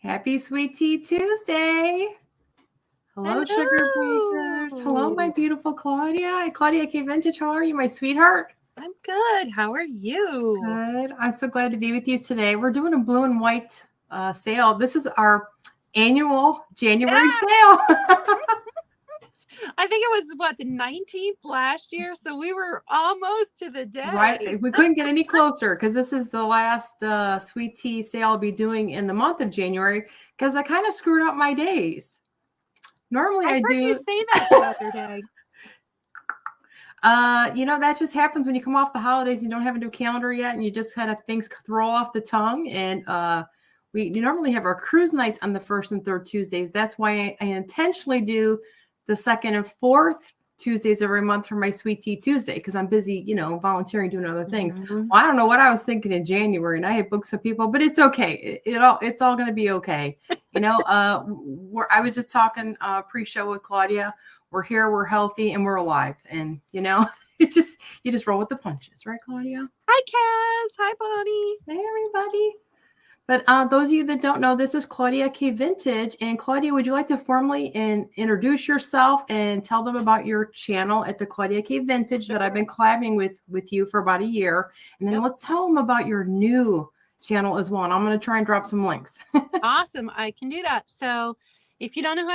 Happy Sweet Tea Tuesday. Hello, sugar bakers. Hello, my beautiful Claudia. Claudia Caye Vintage, how are you, my sweetheart? I'm good. How are you? Good. I'm so glad to be with you today. We're doing a blue and white sale. This is our annual January sale. I think it was, the 19th last year? So we were almost to the day. Right. We couldn't get any closer because this is the last sweet tea sale I'll be doing in the month of January because I kind of screwed up my days. Normally I heard do. You say that the other day. That just happens when you come off the holidays. You don't have a new calendar yet, and you just kind of things throw off the tongue. And we normally have our cruise nights on the first and third Tuesdays. That's why I intentionally do the second and fourth Tuesdays every month for my Sweet Tea Tuesday because I'm busy, volunteering, doing other things. Mm-hmm. Well, I don't know what I was thinking in January, and I had booked some people, but it's okay. It's all going to be okay. I was just talking pre-show with Claudia. We're here, we're healthy, and we're alive. And, you just roll with the punches. Right, Claudia? Hi, Cass. Hi, Bonnie. Hey, everybody. But those of you that don't know, this is Claudia Caye Vintage. And Claudia, would you like to formally introduce yourself and tell them about your channel at the Claudia Caye Vintage that I've been collabing with you for about a year? And then let's tell them about your new channel as well. And I'm going to try and drop some links. Awesome. I can do that. So if you don't know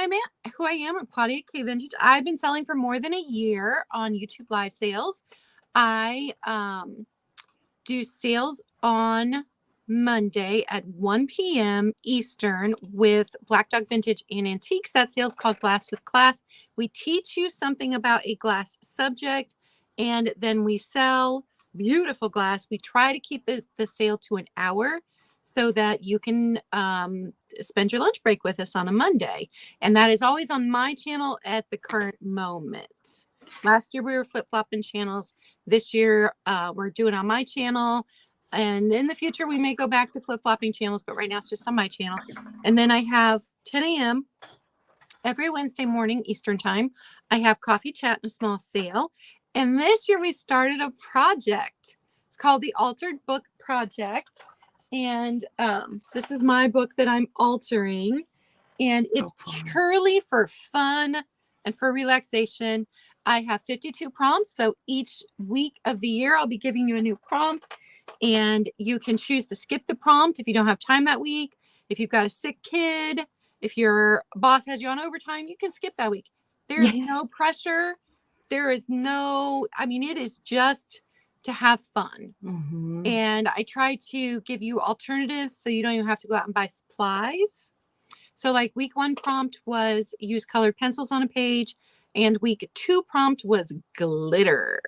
who I am, I'm Claudia Caye Vintage. I've been selling for more than a year on YouTube live sales. I do sales on Monday at 1 p.m. Eastern with Black Dog Vintage and Antiques. That sale's called Glass with Class. We teach you something about a glass subject, and then we sell beautiful glass. We try to keep the sale to an hour so that you can spend your lunch break with us on a Monday. And that is always on my channel at the current moment. Last year, we were flip-flopping channels. This year, we're doing on my channel. And in the future, we may go back to flip-flopping channels, but right now it's just on my channel. And then I have 10 a.m. every Wednesday morning, Eastern time. I have coffee chat and a small sale. And this year we started a project. It's called the Altered Book Project. And this is my book that I'm altering. And it's purely for fun and for relaxation. I have 52 prompts. So each week of the year, I'll be giving you a new prompt. And you can choose to skip the prompt if you don't have time that week. If you've got a sick kid, if your boss has you on overtime, you can skip that week. There's no pressure. There is it is just to have fun. Mm-hmm. And I try to give you alternatives so you don't even have to go out and buy supplies. So like week 1 prompt was use colored pencils on a page. And week 2 prompt was glitter.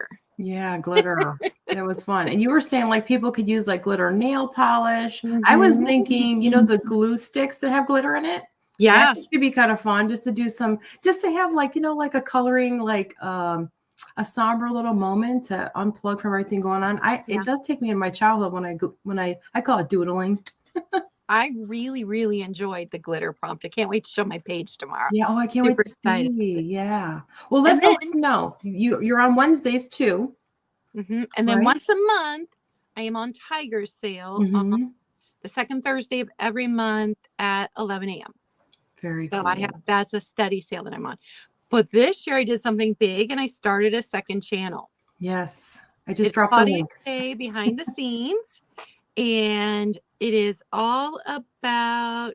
Yeah, glitter. That was fun. And you were saying like people could use like glitter nail polish. Mm-hmm. I was thinking, the glue sticks that have glitter in it. Yeah. That could be kind of fun just to have like, like a coloring, like a somber little moment to unplug from everything going on. It does take me in my childhood when I call it doodling. I really, really enjoyed the glitter prompt. I can't wait to show my page tomorrow. Yeah. Oh, I can't wait to see. Yeah. Well, let folks know you're on Wednesdays too. Mm-hmm. And then once a month, I am on Tiger sale on the second Thursday of every month at 11 a.m. Very cool. So that's a steady sale that I'm on. But this year I did something big and I started a second channel. Yes. I just dropped the link. Claudia behind the scenes. And it is all about,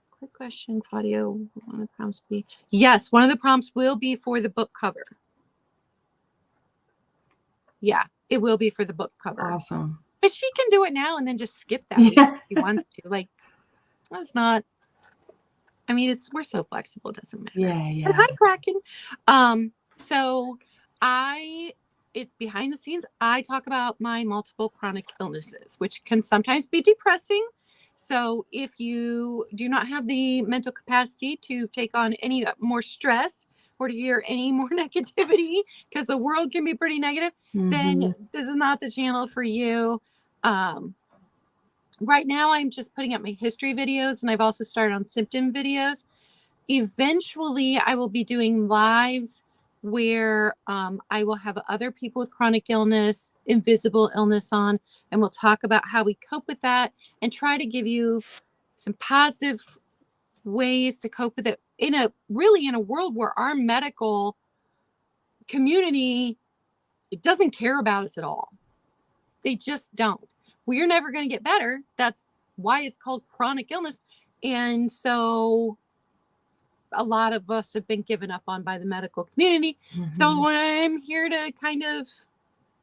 quick question, Claudia, one of the prompts be? Yes, one of the prompts will be for the book cover. Yeah, it will be for the book cover. Awesome. But she can do it now and then just skip that week if she wants to. Like, that's not, we're so flexible, it doesn't matter. Yeah. But hi, Kraken. It's behind the scenes. I talk about my multiple chronic illnesses, which can sometimes be depressing. So if you do not have the mental capacity to take on any more stress or to hear any more negativity, because the world can be pretty negative, then this is not the channel for you. Right now, I'm just putting up my history videos, and I've also started on symptom videos. Eventually, I will be doing lives where I will have other people with chronic illness, invisible illness on, and we'll talk about how we cope with that and try to give you some positive ways to cope with it in a world where our medical community, it doesn't care about us at all. They just don't. We're never going to get better. That's why it's called chronic illness. And so a lot of us have been given up on by the medical community. So I'm here to kind of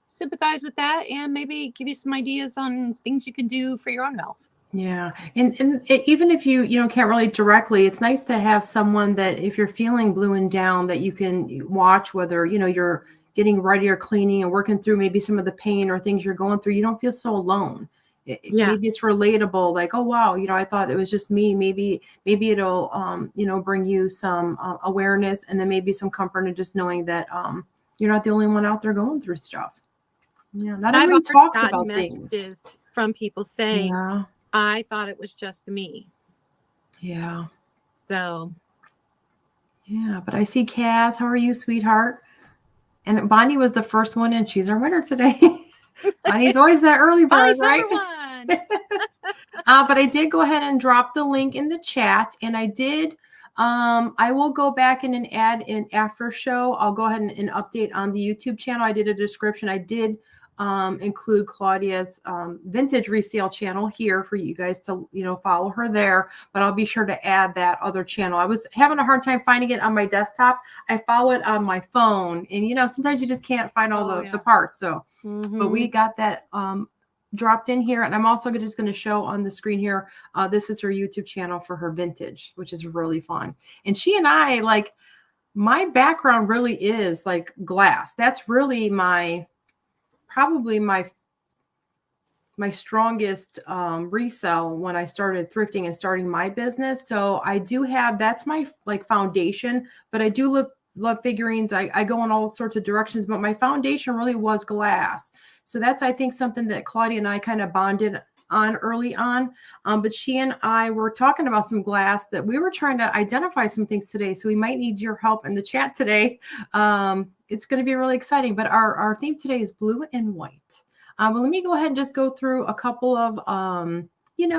sympathize with that and maybe give you some ideas on things you can do for your own health. Yeah. And even if you can't relate directly, it's nice to have someone that if you're feeling blue and down, that you can watch, whether, you're getting ready or cleaning and working through maybe some of the pain or things you're going through. You don't feel so alone. Maybe it's relatable. Like, oh, wow, I thought it was just me. Maybe it'll, bring you some awareness and then maybe some comfort in just knowing that you're not the only one out there going through stuff. Yeah. Not everyone talks about things. From people saying, yeah. I thought it was just me. Yeah. So. Yeah, but I see Kaz. How are you, sweetheart? And Bonnie was the first one, and she's our winner today. Bonnie's always that early bird, right? But I did go ahead and drop the link in the chat, and I did. I will go back and add an after show. I'll go ahead and update on the YouTube channel. I did a description. I did include Claudia's vintage resale channel here for you guys to follow her there, but I'll be sure to add that other channel. I was having a hard time finding it on my desktop. I follow it on my phone, and sometimes you just can't find all the parts. So but we got that dropped in here, and I'm also just going to show on the screen here, this is her YouTube channel for her vintage, which is really fun. And she and I, like, my background really is like glass. That's really probably my strongest resell when I started thrifting and starting my business. So I do have, that's my foundation, but I do love figurines. I go in all sorts of directions, but my foundation really was glass. So that's, I think, something that Claudia and I kind of bonded on early on. But she and I were talking about some glass that we were trying to identify some things today. So we might need your help in the chat today. It's going to be really exciting, but our theme today is blue and white. Well, let me go ahead and just go through a couple of,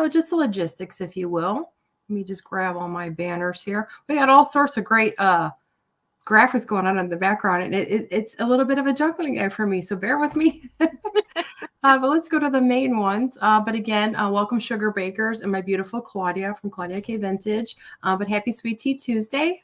just the logistics, if you will. Let me just grab all my banners here. We got all sorts of great graphics going on in the background, and it's a little bit of a juggling act for me, so bear with me. But let's go to the main ones. But again, welcome Sugar Bakers and my beautiful Claudia from Claudia Caye Vintage. But happy Sweet Tea Tuesday.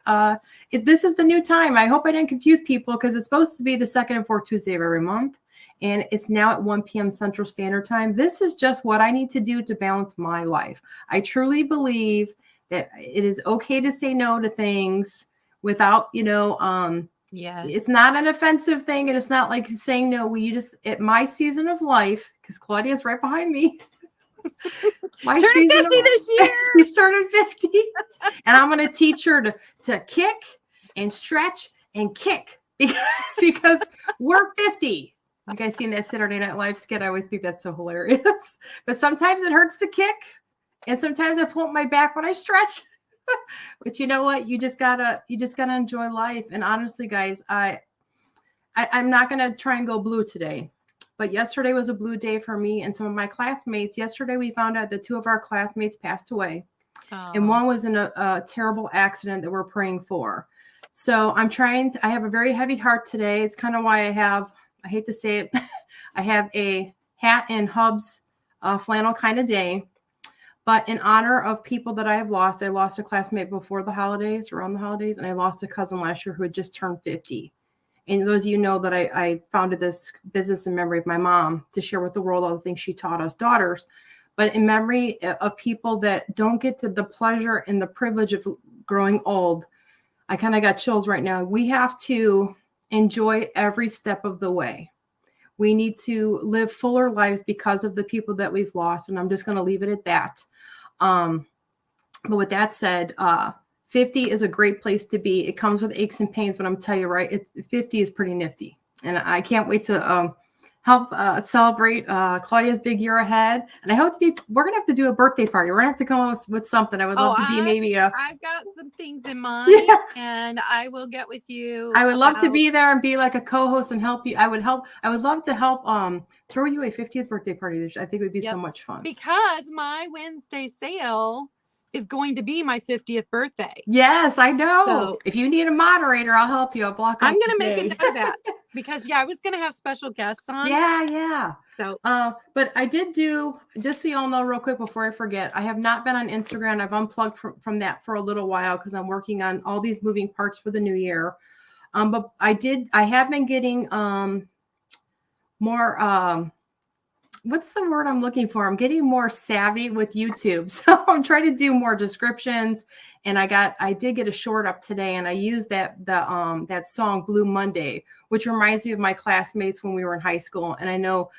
This is the new time. I hope I didn't confuse people, because it's supposed to be the second and fourth Tuesday of every month. And it's now at 1 p.m. Central Standard Time. This is just what I need to do to balance my life. I truly believe that it is okay to say no to things without, yes, it's not an offensive thing, and it's not like saying no. You just, at my season of life, because Claudia's right behind me. My turning 50 this year. She's turning 50, and I'm going to teach her to kick and stretch and kick because we're 50. You guys seen that Saturday Night Live skit? I always think that's so hilarious. But sometimes it hurts to kick, and sometimes I pull up my back when I stretch. But you know what? You just gotta enjoy life. And honestly, guys, I'm not gonna try and go blue today. But yesterday was a blue day for me and some of my classmates. Yesterday we found out that 2 of our classmates passed away. Oh. And one was in a terrible accident that we're praying for. So I have a very heavy heart today. It's kind of why I hate to say it, I have a hat and hubs flannel kind of day. But in honor of people that I have lost, I lost a classmate before the holidays, around the holidays, and I lost a cousin last year who had just turned 50. And those of you know that I founded this business in memory of my mom to share with the world all the things she taught us daughters. But in memory of people that don't get to the pleasure and the privilege of growing old, I kind of got chills right now. We have to enjoy every step of the way. We need to live fuller lives because of the people that we've lost. And I'm just going to leave it at that. But with that said, 50 is a great place to be. It comes with aches and pains, but I'm telling you, right, 50 is pretty nifty. And I can't wait to help celebrate Claudia's big year ahead. And I hope we're going to have to do a birthday party. We're going to have to come up with something. I would love to be maybe I've got some things in mind, and I will get with you. I would love to be there and be like a co-host and help you. I would love to help throw you a 50th birthday party. I think it would be so much fun. Because my Wednesday sale is going to be my 50th birthday. Yes, I know. So if you need a moderator, I'll help you. I'll block I'm out going to the make day. a note of that because I was going to have special guests on. Yeah. So, but I did do, just so y'all know real quick before I forget, I have not been on Instagram. I've unplugged from that for a little while because I'm working on all these moving parts for the new year. But I have been getting more, what's the word I'm looking for? I'm getting more savvy with YouTube. So I'm trying to do more descriptions. And I did get a short up today, and I used that song Blue Monday, which reminds me of my classmates when we were in high school. And I know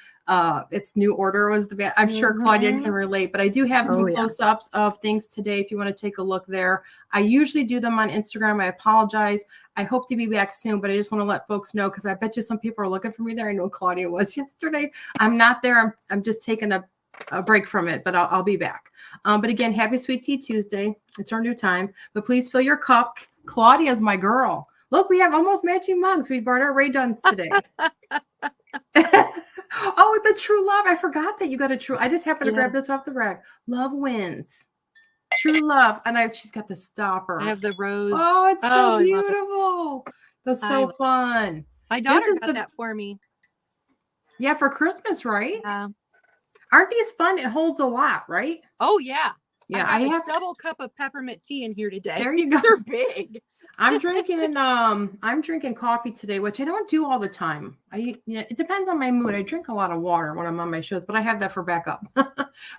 it's New Order was the band. I'm sure Claudia can relate, but I do have some close-ups of things today if you want to take a look there. I usually do them on Instagram. I apologize. I hope to be back soon, but I just want to let folks know because I bet you some people are looking for me there. I know Claudia was yesterday. I'm not there. I'm just taking a break from it, but I'll be back. But again, happy Sweet Tea Tuesday. It's our new time, but please fill your cup. Claudia's my girl. Look, we have almost matching mugs. We brought our Ray Duns today. Oh, the True Love. I forgot that you got a True. I just happened to grab this off the rack. Love wins. True Love. And she's got the stopper. I have the rose. Oh, it's so beautiful. That's so fun. My daughter got that for me. Yeah, for Christmas, right? Yeah. Aren't these fun? It holds a lot, right? Oh, yeah. Yeah, I have a double cup of peppermint tea in here today. There you go. They're big. I'm drinking coffee today, which I don't do all the time. It depends on my mood. I drink a lot of water when I'm on my shows, but I have that for backup.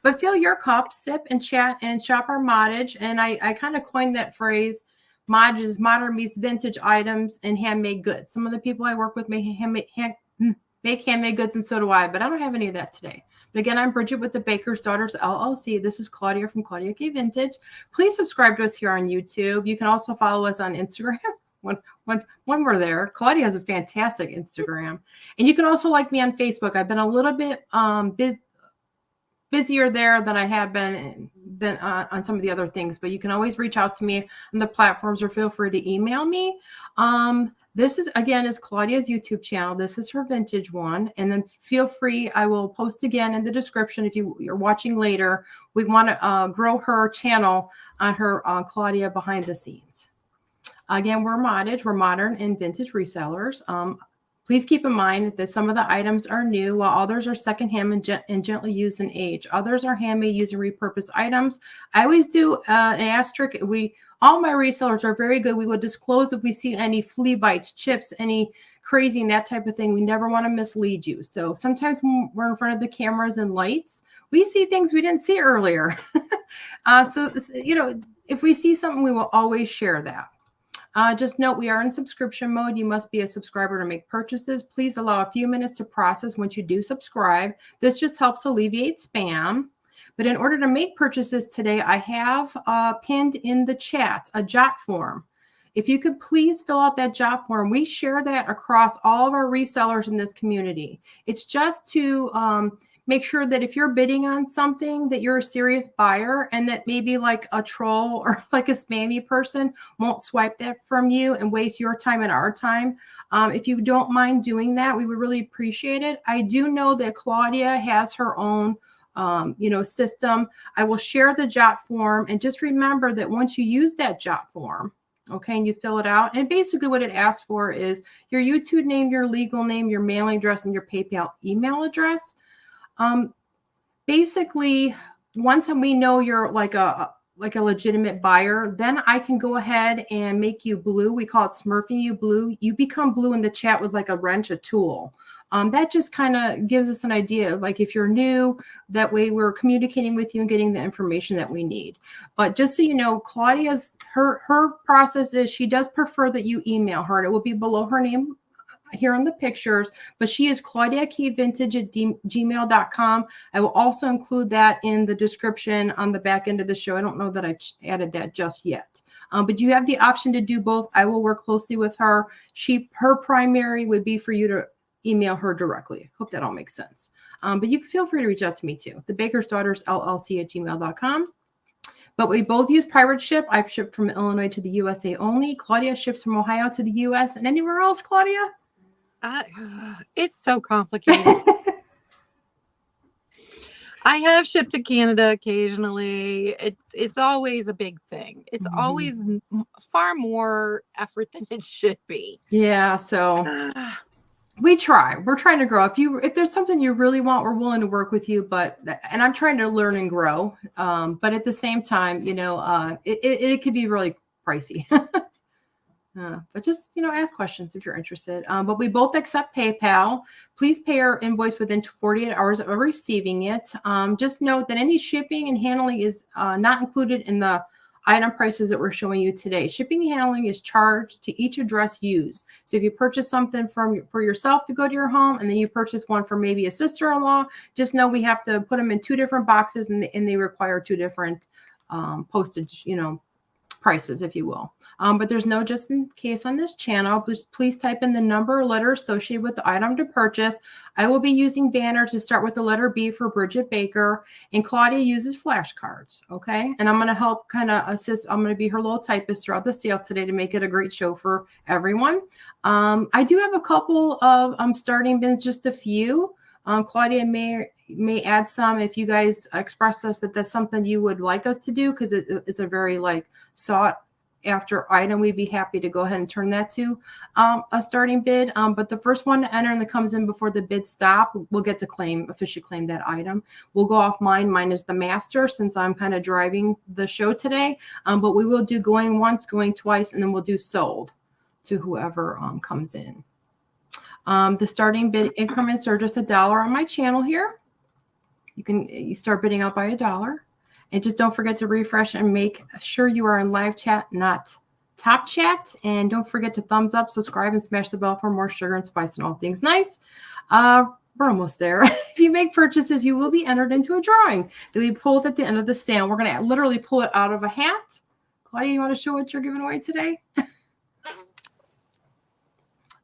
But fill your cup, sip and chat, and shop our Modage. And I kind of coined that phrase. Modage is modern meets vintage items and handmade goods. Some of the people I work with make handmade goods, and so do I, but I don't have any of that today. But again, I'm Bridget with the Baker's Daughters LLC. This is Claudia from Claudia Caye Vintage. Please subscribe to us here on YouTube. You can also follow us on Instagram when we're there. Claudia has a fantastic Instagram. And you can also like me on Facebook. I've been a little bit busier there than I have been on some of the other things, but you can always reach out to me on the platforms or feel free to email me. This is Claudia's YouTube channel. This is her vintage one. And then feel free, I will post again in the description if you're watching later. We want to grow her channel on her Claudia behind the scenes. Again, we're Modage. We're modern and vintage resellers. Please keep in mind that some of the items are new, while others are secondhand and gently used in age. Others are handmade using repurposed items. I always do an asterisk. All my resellers are very good. We will disclose if we see any flea bites, chips, any crazy and that type of thing. We never want to mislead you. So sometimes when we're in front of the cameras and lights, we see things we didn't see earlier. So if we see something, we will always share that. Just note, we are in subscription mode. You must be a subscriber to make purchases. Please allow a few minutes to process once you do subscribe. This just helps alleviate spam. But in order to make purchases today, I have pinned in the chat a jot form. If you could please fill out that jot form. We share that across all of our resellers in this community. It's just to make sure that if you're bidding on something, that you're a serious buyer, and that maybe like a troll or like a spammy person won't swipe that from you and waste your time and our time. If you don't mind doing that, we would really appreciate it. I do know that Claudia has her own system. I will share the jot form, and just remember that once you use that jot form, okay, and you fill it out, and basically what it asks for is your YouTube name, your legal name, your mailing address, and your PayPal email address. Basically, once we know you're like a legitimate buyer, then I can go ahead and make you blue. We call it smurfing you blue. You become blue in the chat with like a wrench, a tool. That just kind of gives us an idea. Like if you're new, that way we're communicating with you and getting the information that we need. But just so you know, Claudia's, her process is she does prefer that you email her, and it will be below her name here in the pictures, but she is claudiacayevintage@gmail.com. I will also include that in the description on the back end of the show. I don't know that I've added that just yet. But you have the option to do both. I will work closely with her. Her primary would be for you to email her directly. Hope that all makes sense. But you can feel free to reach out to me too. The Baker's Daughters LLC@gmail.com. But we both use pirate ship. I've shipped from Illinois to the USA only. Claudia ships from Ohio to the US and anywhere else, Claudia? It's so complicated. I have shipped to Canada occasionally. It's always a big thing. It's always far more effort than it should be. Yeah, so we try. We're trying to grow. If there's something you really want, we're willing to work with you. And I'm trying to learn and grow. But at the same time, it could be really pricey. But just, ask questions if you're interested. But we both accept PayPal. Please pay our invoice within 48 hours of receiving it. Just note that any shipping and handling is not included in the item prices that we're showing you today. Shipping and handling is charged to each address used. So if you purchase something for yourself to go to your home, and then you purchase one for maybe a sister-in-law, just know we have to put them in 2 different boxes, and they require 2 different postage, prices, if you will. But there's no just in case on this channel. Please type in the number or letter associated with the item to purchase. I will be using banners to start with the letter B for Bridget Baker, and Claudia uses flashcards. Okay. And I'm going to help kind of assist. I'm going to be her little typist throughout the sale today to make it a great show for everyone. I do have a couple of starting bins, just a few. Claudia may add some if you guys express us that that's something you would like us to do, because it's a very sought after item. We'd be happy to go ahead and turn that to a starting bid. But the first one to enter and that comes in before the bid stop, we'll get to officially claim that item. We'll go off mine. Mine is the master, since I'm kind of driving the show today. But we will do going once, going twice, and then we'll do sold to whoever comes in. The starting bid increments are just $1 on my channel here. You start bidding out by $1. And just don't forget to refresh and make sure you are in live chat, not top chat. And don't forget to thumbs up, subscribe, and smash the bell for more sugar and spice and all things nice. We're almost there. If you make purchases, you will be entered into a drawing that we pull at the end of the sale. We're going to literally pull it out of a hat. Claudia, you want to show what you're giving away today?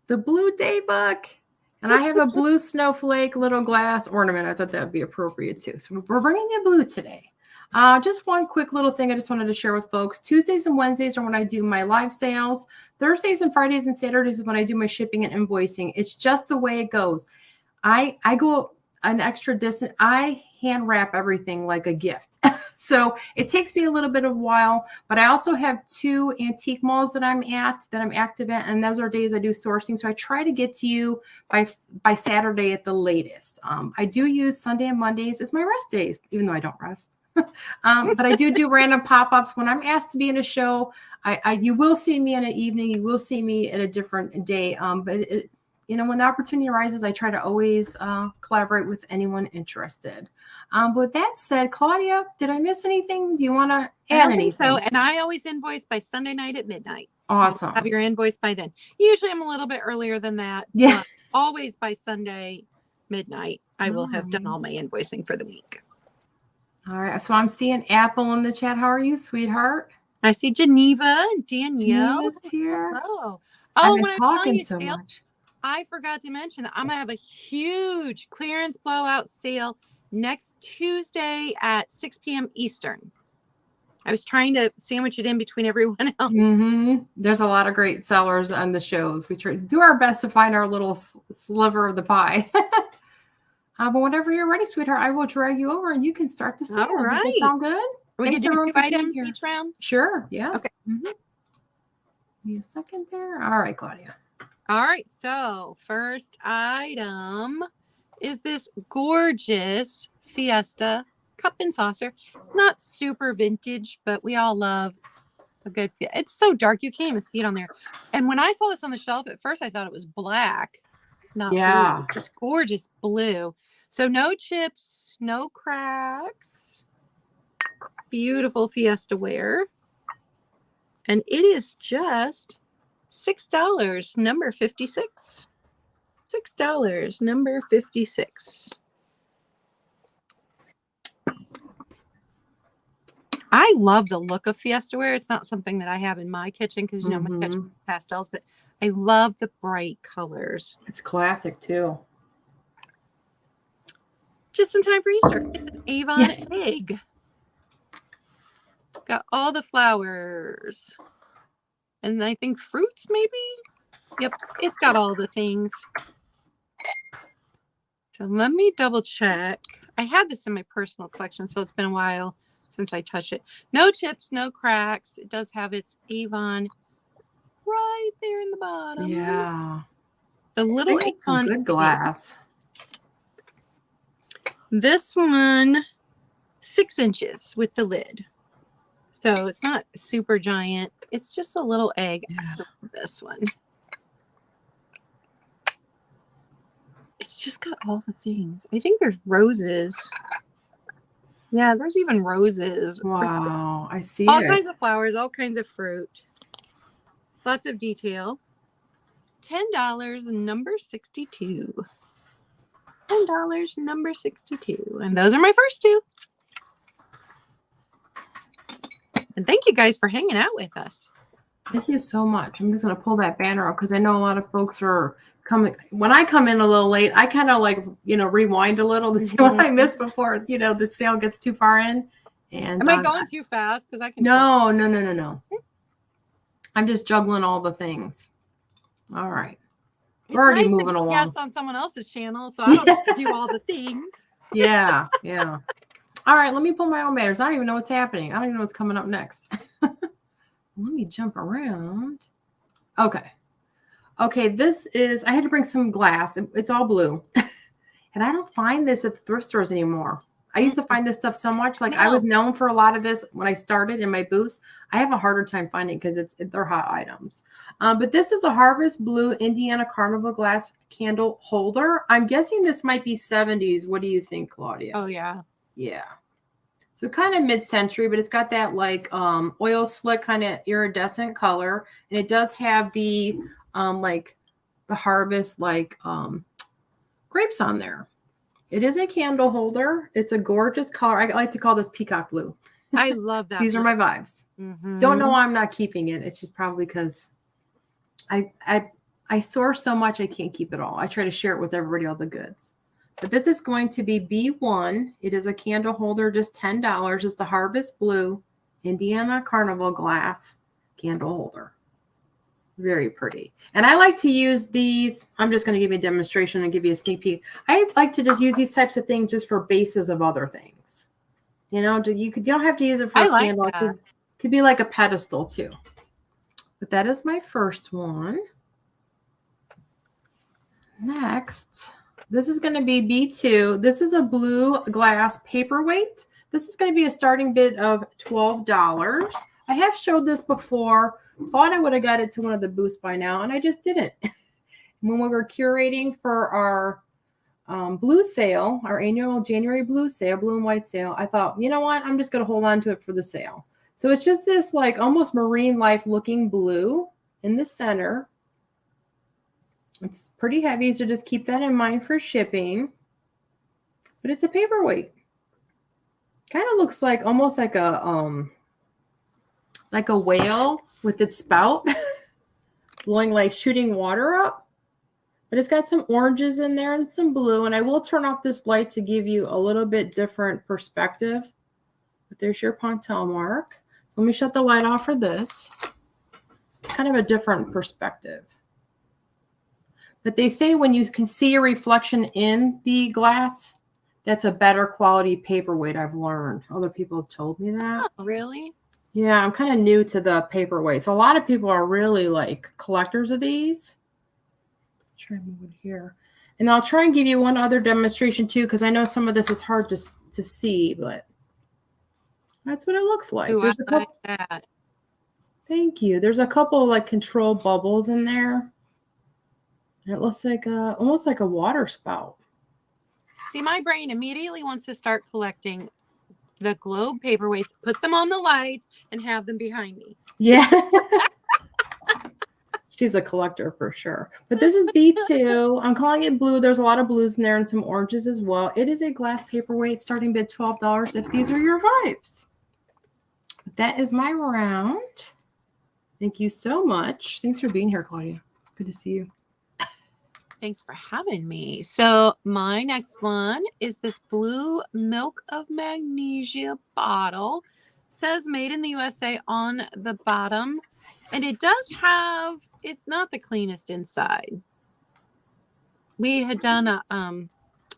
The Blue Day book. And I have a blue snowflake little glass ornament. I thought that would be appropriate too. So we're bringing in blue today. Just one quick little thing I just wanted to share with folks. Tuesdays and Wednesdays are when I do my live sales. Thursdays and Fridays and Saturdays is when I do my shipping and invoicing. It's just the way it goes. I go an extra distance. I hand wrap everything like a gift. So it takes me a little bit of a while, but I also have 2 antique malls that I'm active at, and those are days I do sourcing. So I try to get to you by Saturday at the latest. I do use Sunday and Mondays as my rest days, even though I don't rest. But I do random pop-ups when I'm asked to be in a show. You will see me in an evening. You will see me at a different day. But when the opportunity arises, I try to always collaborate with anyone interested. But with that said, Claudia, did I miss anything? Do you want to add anything? So, and I always invoice by Sunday night at midnight. Awesome. Have your invoice by then. Usually I'm a little bit earlier than that. Yeah. Always by Sunday midnight, I will have done all my invoicing for the week. All right. So I'm seeing Apple in the chat. How are you, sweetheart? I see Geneva and Danielle. Geneva's here. Oh, I've been talking so much. I forgot to mention that I'm going to have a huge clearance blowout sale next Tuesday at 6 p.m. Eastern. I was trying to sandwich it in between everyone else. There's a lot of great sellers on the shows. We try to do our best to find our little sliver of the pie. But whenever you're ready, sweetheart, I will drag you over and you can start the sale. All right. Does that sound good? We can do 2 items each round? Sure. Yeah. Okay. Give me a second there. All right, Claudia. All right. So first item is this gorgeous Fiesta cup and saucer. Not super vintage, but we all love a good Fiesta. It's so dark you can't even see it on there. And when I saw this on the shelf, at first I thought it was black, not blue. It's this gorgeous blue. So no chips, no cracks. Beautiful Fiesta ware. And it is just $6, number 56. $6, number 56. I love the look of Fiesta ware. It's not something that I have in my kitchen because, my kitchen pastels, but I love the bright colors. It's classic too. Just in time for Easter. It's an Avon egg. Got all the flowers. And I think fruits, maybe? Yep, it's got all the things. So let me double check. I had this in my personal collection, so it's been a while since I touched it. No chips, no cracks. It does have its Avon right there in the bottom. Yeah. The little They got some Avon. good glass. This one, 6 inches with the lid. So it's not super giant. It's just a little egg. Yeah. I love this one. It's just got all the things. I think there's roses. Yeah, there's even roses. Wow, I see All it. kinds of flowers, all kinds of fruit. Lots of detail. $10, number 62. $10, number 62. And those are my first two. And thank you guys for hanging out with us. Thank you so much. I'm just going to pull that banner up because I know a lot of folks are coming. When I come in a little late, I kind of like, rewind a little to see what I missed before, the sale gets too far in. And am I going too fast? Because I can. No. I'm just juggling all the things. All right. We're already nice moving to along. guest on someone else's channel, so I don't do all the things. Yeah. All right, let me pull my own banners. I don't even know what's happening. I don't even know what's coming up next. Let me jump around. Okay, this is, I had to bring some glass. It's all blue. And I don't find this at the thrift stores anymore. I used to find this stuff so much. Like I was known for a lot of this when I started in my booths. I have a harder time finding because they're hot items. But this is a Harvest Blue Indiana Carnival glass candle holder. I'm guessing this might be 70s. What do you think, Claudia? Oh, yeah. Yeah. So kind of mid-century, but it's got that like oil slick kind of iridescent color. And it does have the like the harvest like grapes on there. It is a candle holder. It's a gorgeous color. I like to call this peacock blue. I love that. These are my vibes. Mm-hmm. Don't know why I'm not keeping it. It's just probably because I source so much I can't keep it all. I try to share it with everybody, all the goods. But this is going to be B1. It is a candle holder, just $10. It's the Harvest Blue Indiana Carnival glass candle holder. Very pretty. And I like to use these. I'm just going to give you a demonstration and give you a sneak peek. I like to just use these types of things just for bases of other things. You don't have to use it for a candle. It could be like a pedestal too. But that is my first one. Next, this is going to be B2. This is a blue glass paperweight. This is going to be a starting bid of $12. I have showed this before. Thought I would have got it to one of the booths by now, and I just didn't. When we were curating for our blue sale, our annual January blue sale, blue and white sale, I thought, you know what? I'm just going to hold on to it for the sale. So it's just this like almost marine life looking blue in the center. It's pretty heavy, so just keep that in mind for shipping. But it's a paperweight. Kind of looks like almost like a whale with its spout blowing, like shooting water up. But it's got some oranges in there and some blue. And I will turn off this light to give you a little bit different perspective. But there's your Pontel mark. So let me shut the light off for this. Kind of a different perspective. But they say when you can see a reflection in the glass, that's a better quality paperweight, I've learned. Other people have told me that. Oh, really? Yeah, I'm kind of new to the paperweights. A lot of people are really like collectors of these. Try to move it here. And I'll try and give you one other demonstration too, because I know some of this is hard to see, but that's what it looks like. Ooh, There's a couple. like that. Thank you. There's a couple of like control bubbles in there. And it looks like almost like a water spout. See, my brain immediately wants to start collecting the globe paperweights, put them on the lights, and have them behind me. Yeah. She's a collector for sure. But this is B2. I'm calling it blue. There's a lot of blues in there and some oranges as well. It is a glass paperweight starting bid $12 if these are your vibes. That is my round. Thank you so much. Thanks for being here, Claudia. Good to see you. Thanks for having me. So my next one is this blue Milk of Magnesia bottle. Says made in the USA on the bottom. And it does have, it's not the cleanest inside. We had done a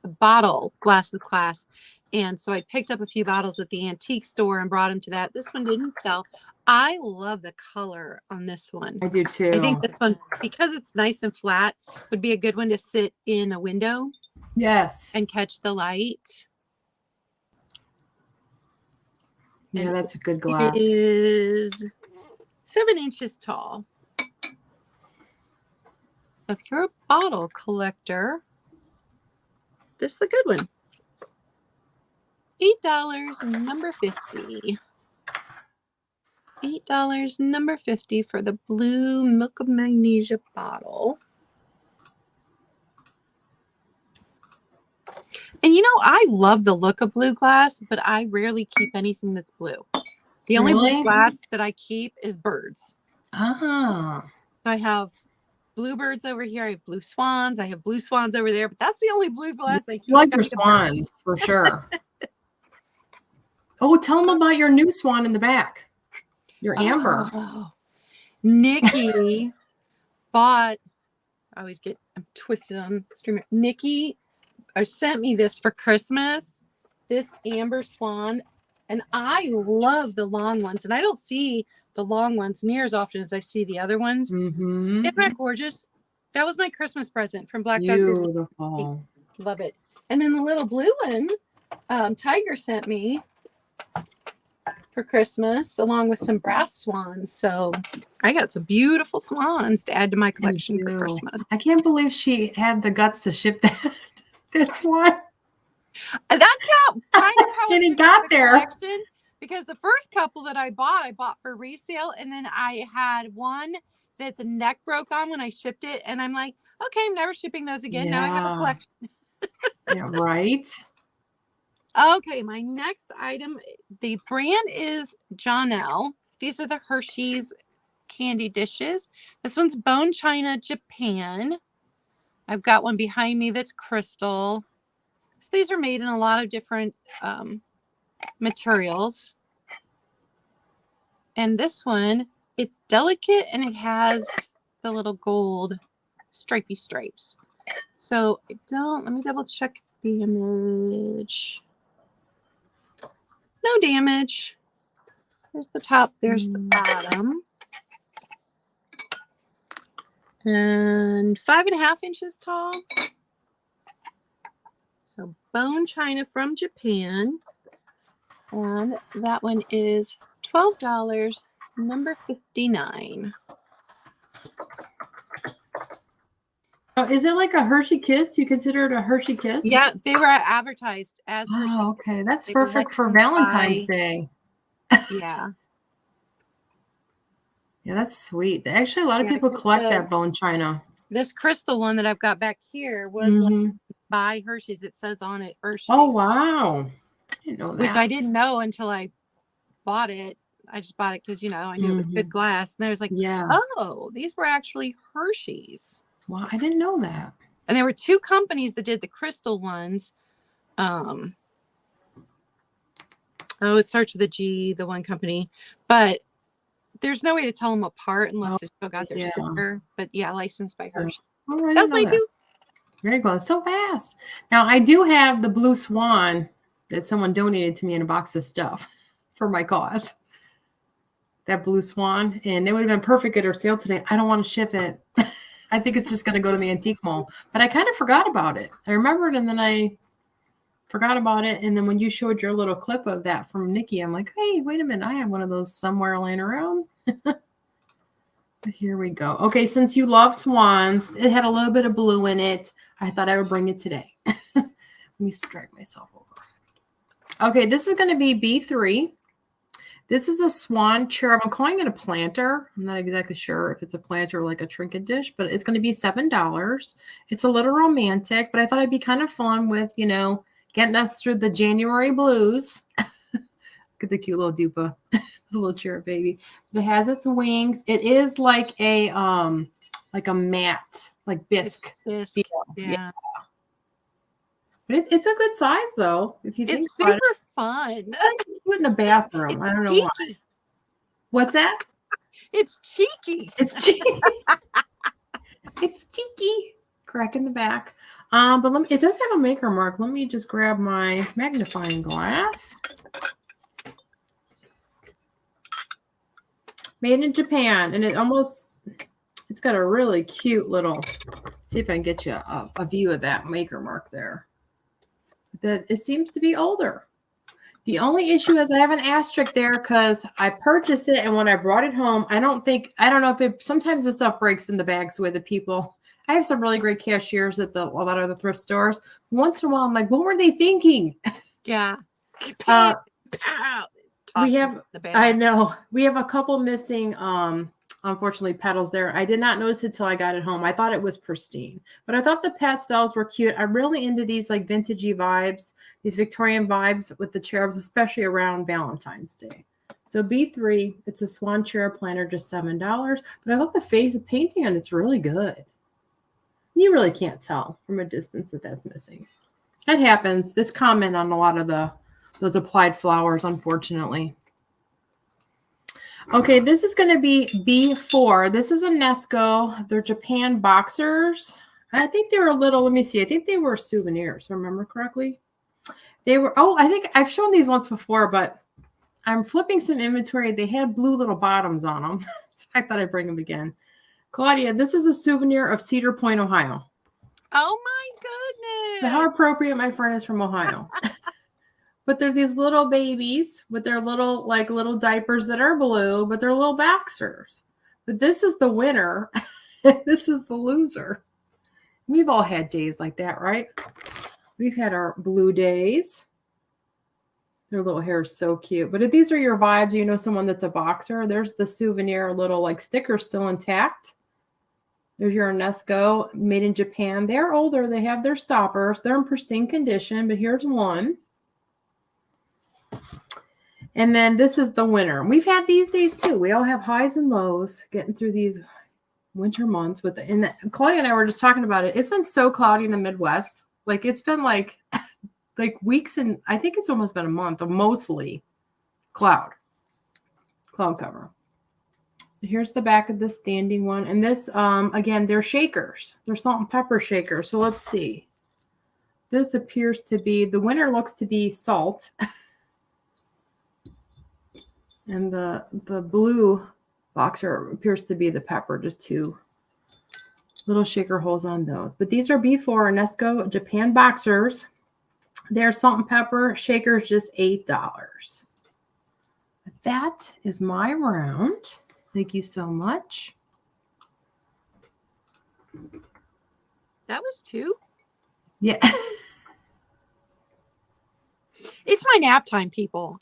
the bottle glass with class. And so I picked up a few bottles at the antique store and brought them to that. This one didn't sell. I love the color on this one. I do too. I think this one, because it's nice and flat, would be a good one to sit in a window. Yes. And catch the light. Yeah, And that's a good glass. It is 7 inches tall. So if you're a bottle collector, this is a good one. $8, number 50. $8, number 50 for the blue Milk of Magnesia bottle. And you know, I love the look of blue glass, but I rarely keep anything that's blue. The only blue glass that I keep is birds. Ah. So I have bluebirds over here. I have blue swans. I have blue swans over there, but that's the only blue glass I keep. You like your swans, for sure. Oh, tell them about your new swan in the back. Your amber. Oh, Nikki bought, I always get twisted on streamer. Nikki sent me this for Christmas, this amber swan, and I love the long ones, and I don't see the long ones near as often as I see the other ones. Mm-hmm. Isn't that gorgeous? That was my Christmas present from Black Dog. Beautiful. Love it. And then the little blue one, Tiger sent me for Christmas, along with some brass swans. So I got some beautiful swans to add to my collection for Christmas. I can't believe she had the guts to ship that. That's why. That's how kind of how it got there. Because the first couple that I bought for resale, and then I had one that the neck broke on when I shipped it, and I'm like, okay, I'm never shipping those again. Now I have a collection. Yeah, right. Okay, my next item, the brand is Jonelle. These are the Hershey's candy dishes. This one's Bone China, Japan. I've got one behind me that's crystal. So these are made in a lot of different materials. And this one, it's delicate and it has the little gold stripy stripes. So let me double check damage. No damage. There's the top, there's the bottom. And 5.5 inches tall. So bone china from Japan. And that one is $12, number 59. Oh, is it like a Hershey Kiss? Do you consider it a Hershey Kiss? Yeah, they were advertised as Hershey. Oh, okay. That's perfect for Valentine's Day. Yeah. Yeah, that's sweet. Actually, a lot of people collect that bone china. This crystal one that I've got back here was by Hershey's. It says on it Hershey's. Oh, wow. I didn't know that. Which I didn't know until I bought it. I just bought it because, you know, I knew it was good glass. And I was like, oh, these were actually Hershey's. Wow, I didn't know that. And there were 2 companies that did the crystal ones. It starts with a G, the one company. But there's no way to tell them apart unless they still got their sticker. But yeah, licensed by Hershey. Oh, that's my 2. Very cool. It's so fast. Now, I do have the blue swan that someone donated to me in a box of stuff for my cause. That blue swan. And it would have been perfect at our sale today. I don't want to ship it. I think it's just going to go to the antique mall. But I kind of forgot about it. I remembered and then I forgot about it. And then when you showed your little clip of that from Nikki, I'm like, hey, wait a minute. I have one of those somewhere laying around. But here we go. Okay, since you love swans, it had a little bit of blue in it. I thought I would bring it today. Let me drag myself over. Okay, this is going to be B3. This is a swan cherub. I'm calling it a planter. I'm not exactly sure if it's a planter or like a trinket dish, but it's going to be $7. It's a little romantic, but I thought it'd be kind of fun with, you know, getting us through the January blues. Look at the cute little dupa, little cherub baby. It has its wings. It is like a matte, like bisque. Yeah. But it's a good size though. If you think it's super fun. Put it in a bathroom. I don't know why. What's that? It's cheeky. It's cheeky. It's cheeky. crack in the back. But it does have a maker mark. Let me just grab my magnifying glass. Made in Japan, and it's got a really cute little, see if I can get you a view of that maker mark there. That it seems to be older. The only issue is I have an asterisk there because I purchased it, and when I brought it home, I don't know if sometimes the stuff breaks in the bags with the people. I have some really great cashiers at a lot of the thrift stores. Once in a while, I'm like, what were they thinking? Yeah. We have, I know, we have a couple missing, unfortunately, petals there. I did not notice it till I got it home. I thought it was pristine, but I thought the pastels were cute. I'm really into these like vintagey vibes, these Victorian vibes with the cherubs, especially around Valentine's Day. So B3, it's a swan cherub planner, just $7. But I love the face of painting on it's really good. You really can't tell from a distance that that's missing. That happens. It's common on a lot of those applied flowers, unfortunately. Okay, this is going to be B4. This is a Nesco. They're Japan boxers. I think they were a little, let me see. I think they were souvenirs, if I remember correctly. They were, I think I've shown these once before, but I'm flipping some inventory. They had blue little bottoms on them. So I thought I'd bring them again. Claudia, this is a souvenir of Cedar Point, Ohio. Oh my goodness. So how appropriate my friend is from Ohio. But they're these little babies with their little diapers that are blue, but they're little boxers. But this is the winner. This is the loser. We've all had days like that, right? We've had our blue days. Their little hair is so cute. But if these are your vibes, you know someone that's a boxer. There's the souvenir little like sticker still intact. There's your Nesco, made in Japan. They're older. They have their stoppers. They're in pristine condition, but here's one. And then this is the winter. We've had these days too. We all have highs and lows getting through these winter months. Claudia and I were just talking about it. It's been so cloudy in the Midwest. Like it's been like weeks, and I think it's almost been a month of mostly cloud cover. Here's the back of the standing one. And this, again, they're shakers. They're salt and pepper shakers. So let's see. This appears to be, the winner looks to be salt. And the blue boxer appears to be the pepper, just two little shaker holes on those. But these are B4 Nesco Japan boxers. They're salt and pepper shakers, just $8. But that is my round. Thank you so much. That was 2? Yeah. It's my nap time, people.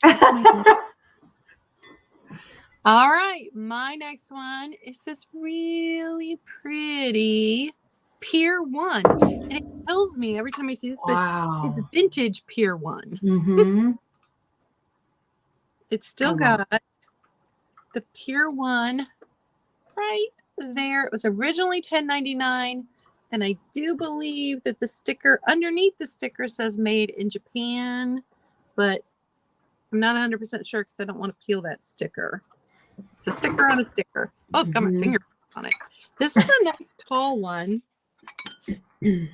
All right, my next one is this really pretty Pier 1. And it kills me every time I see this, Wow. but it's vintage Pier 1. Mm-hmm. It's still got the Pier 1 right there. It was originally $10.99, and I do believe that the sticker underneath the sticker says made in Japan, but I'm not 100% sure because I don't want to peel that sticker. It's a sticker on a sticker. Oh, it's got my finger on it. This is a nice tall one. 11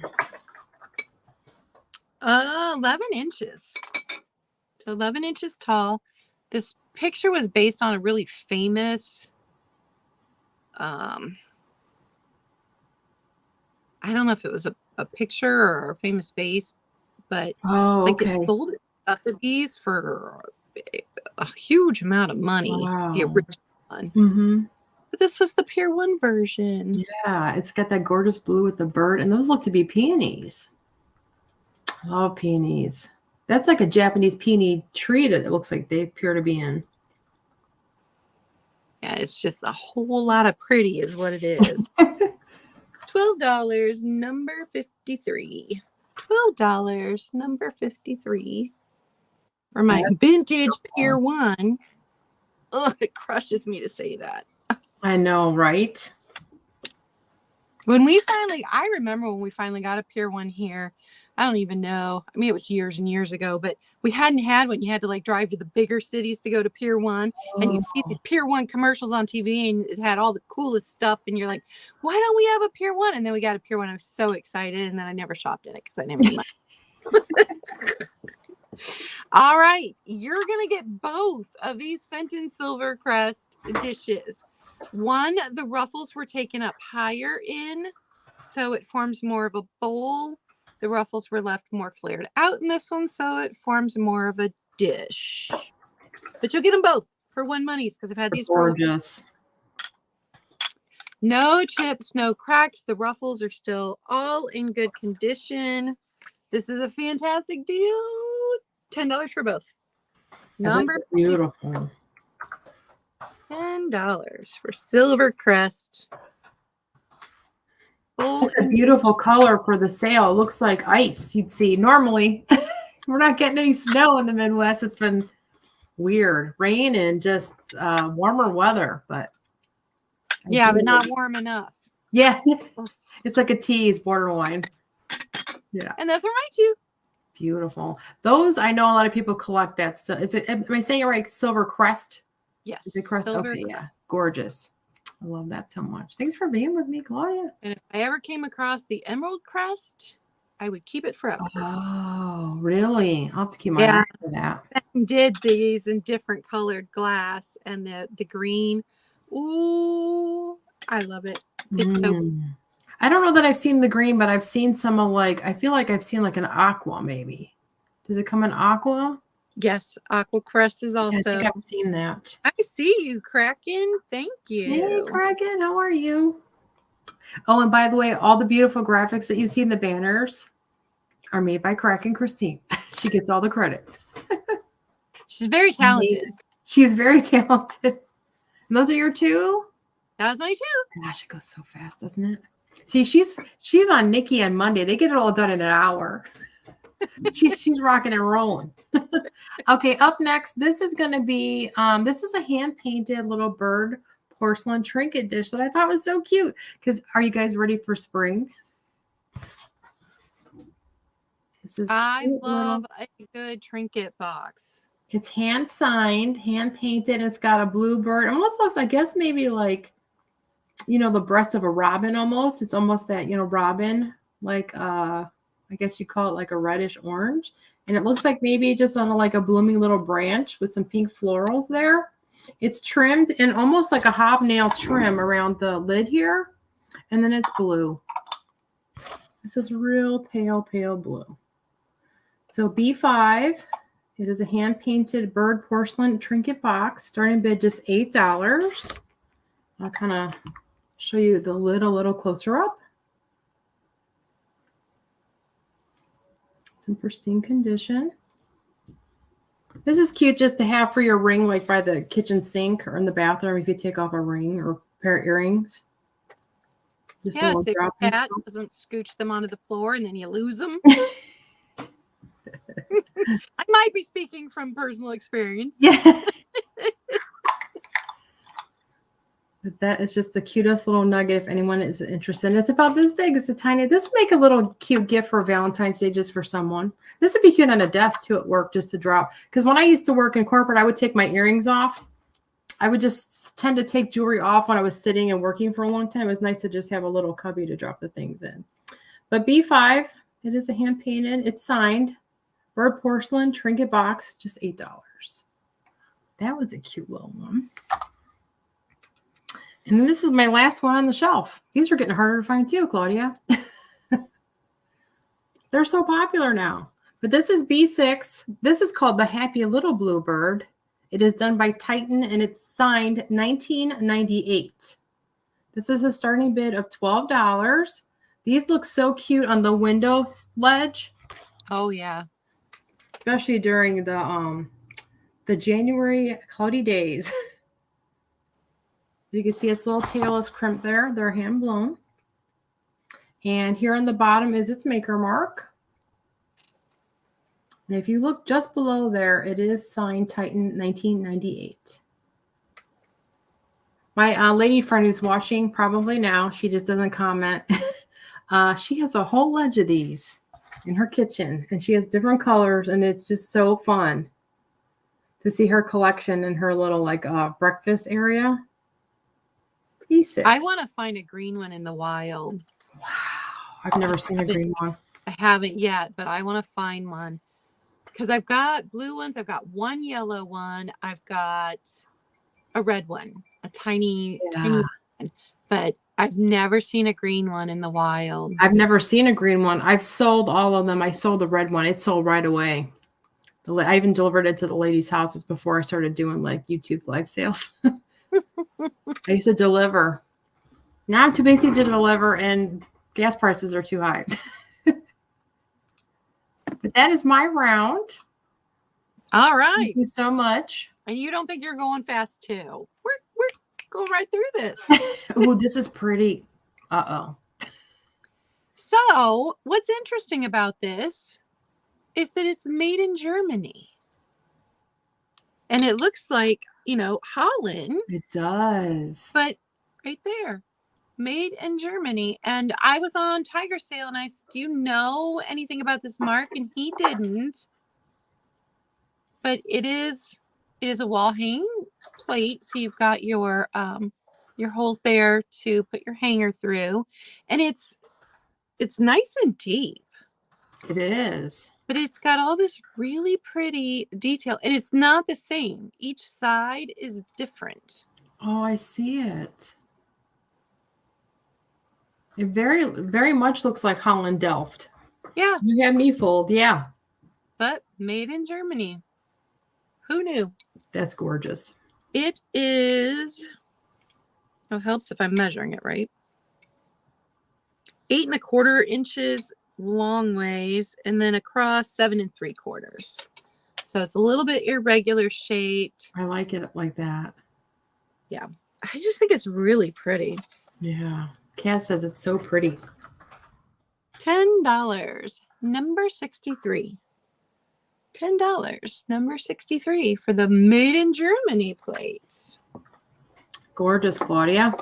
inches. So 11 inches tall. This picture was based on a really famous, I don't know if it was a picture or a famous vase, but it sold at Sotheby's for a huge amount of money. Wow. The original one. Mm-hmm. But this was the Pier 1 version. Yeah, it's got that gorgeous blue with the bird, and those look to be peonies. I love peonies. That's like a Japanese peony tree that it looks like they appear to be in. Yeah, it's just a whole lot of pretty is what it is. $12, number 53. $12, number 53. For my vintage Pier 1. Oh, it crushes me to say that. I know, right? I remember when we finally got a Pier 1 here, I don't even know. I mean, it was years and years ago, but we hadn't had one. You had to like drive to the bigger cities to go to Pier 1, and you'd see these Pier 1 commercials on TV, and it had all the coolest stuff. And you're like, why don't we have a Pier 1? And then we got a Pier 1. I was so excited, and then I never shopped in it because I never had money. All right, you're gonna get both of these Fenton Silver Crest dishes. One, the ruffles were taken up higher in, so it forms more of a bowl. The ruffles were left more flared out in this one, so it forms more of a dish. But you'll get them both for one monies because I've had these for gorgeous. No chips, no cracks. The ruffles are still all in good condition. This is a fantastic deal. $10 for both. Number beautiful. $10 for Silver Crest. It's a beautiful color for the sale. It looks like ice you'd see. Normally, we're not getting any snow in the Midwest. It's been weird. Rain and just warmer weather. But yeah, but not warm enough. Yeah. It's like a tease, borderline. Yeah. And those are mine too. Beautiful. Those, I know a lot of people collect that stuff. Is it, am I saying it right? Silver Crest? Yes. Is it Crest? Okay, yeah. Gorgeous. I love that so much. Thanks for being with me, Claudia. And if I ever came across the Emerald Crest, I would keep it forever. Oh, really? I'll have to keep my eye for that. I did these in different colored glass, and the green. Ooh, I love it. It's so. I don't know that I've seen the green, but I've seen some of like, I feel like I've seen like an aqua maybe. Does it come in aqua? Yes, Aqua Crest is also. I think I've seen that. I see you, Kraken. Thank you. Hey, Kraken, how are you? Oh, and by the way, all the beautiful graphics that you see in the banners are made by Kraken Christine. She gets all the credit. She's very talented. She's very talented. And those are your two? That was my two. Gosh, it goes so fast, doesn't it? See, she's on Nikki on Monday. They get it all done in an hour. she's rocking and rolling. Okay, up next, this is going to be this is a hand painted little bird porcelain trinket dish that I thought was so cute. Because are you guys ready for spring? I love a good trinket box. It's hand signed, hand painted. It's got a blue bird. It almost looks, I guess, maybe like, you know, the breast of a robin almost. It's almost that, you know, robin, like I guess you call it like a reddish orange. And it looks like maybe just on like a blooming little branch with some pink florals there. It's trimmed in almost like a hobnail trim around the lid here. And then it's blue. This is real pale, pale blue. So B5, it is a hand-painted bird porcelain trinket box. Starting bid just $8. I'll kind of show you the lid a little closer up. It's in pristine condition. This is cute just to have for your ring, like by the kitchen sink or in the bathroom if you take off a ring or a pair of earrings. Just yeah, so your cat doesn't scooch them onto the floor and then you lose them. I might be speaking from personal experience. Yeah. But that is just the cutest little nugget if anyone is interested. It's about this big. It's a tiny. This would make a little cute gift for Valentine's Day just for someone. This would be cute on a desk too at work just to drop. Because when I used to work in corporate, I would take my earrings off. I would just tend to take jewelry off when I was sitting and working for a long time. It was nice to just have a little cubby to drop the things in. But B5, it is a hand painted. It's signed. Bird porcelain trinket box, just $8. That was a cute little one. And then this is my last one on the shelf. These are getting harder to find too, Claudia. They're so popular now. But this is B6. This is called the Happy Little Bluebird. It is done by Titan and it's signed 1998. This is a starting bid of $12. These look so cute on the window ledge. Oh yeah. Especially during the January cloudy days. You can see its little tail is crimped there. They're hand blown. And here on the bottom is its maker mark. And if you look just below there, it is signed Titan 1998. My lady friend who's watching probably now, she just doesn't comment. She has a whole ledge of these. in her kitchen, and she has different colors, and it's just so fun to see her collection in her little like breakfast area. Piece it. I want to find a green one in the wild. Wow, I've never seen a green one. I haven't yet, but I want to find one because I've got blue ones. I've got one yellow one. I've got a red one, a tiny one, but I've never seen a green one in the wild. I've never seen a green one. I've sold all of them. I sold the red one. It sold right away. I even delivered it to the ladies' houses before I started doing like YouTube live sales. I used to deliver. Now I'm too busy to deliver, and gas prices are too high. But that is my round. All right. Thank you so much. And you don't think you're going fast too? We're going right through this. Oh, this is pretty. Uh-oh. So what's interesting about this is that it's made in Germany. And it looks like, you know, Holland. It does. But right there, made in Germany. And I was on Tiger Sale and I said, do you know anything about this mark? And he didn't. But it is a wall hanging plate. So you've got your holes there to put your hanger through. And it's nice and deep. It is. But it's got all this really pretty detail. And it's not the same. Each side is different. Oh, I see it. It very, very much looks like Holland Delft. Yeah. You had me fooled. Yeah. But made in Germany. Who knew? That's gorgeous. It is, it helps if I'm measuring it right. 8 1/4 inches long ways, and then across 7 3/4. So it's a little bit irregular shaped. I like it like that. Yeah. I just think it's really pretty. Yeah. Cass says it's so pretty. $10, number 63. $10, number 63 for the made in Germany plates. Gorgeous, Claudia.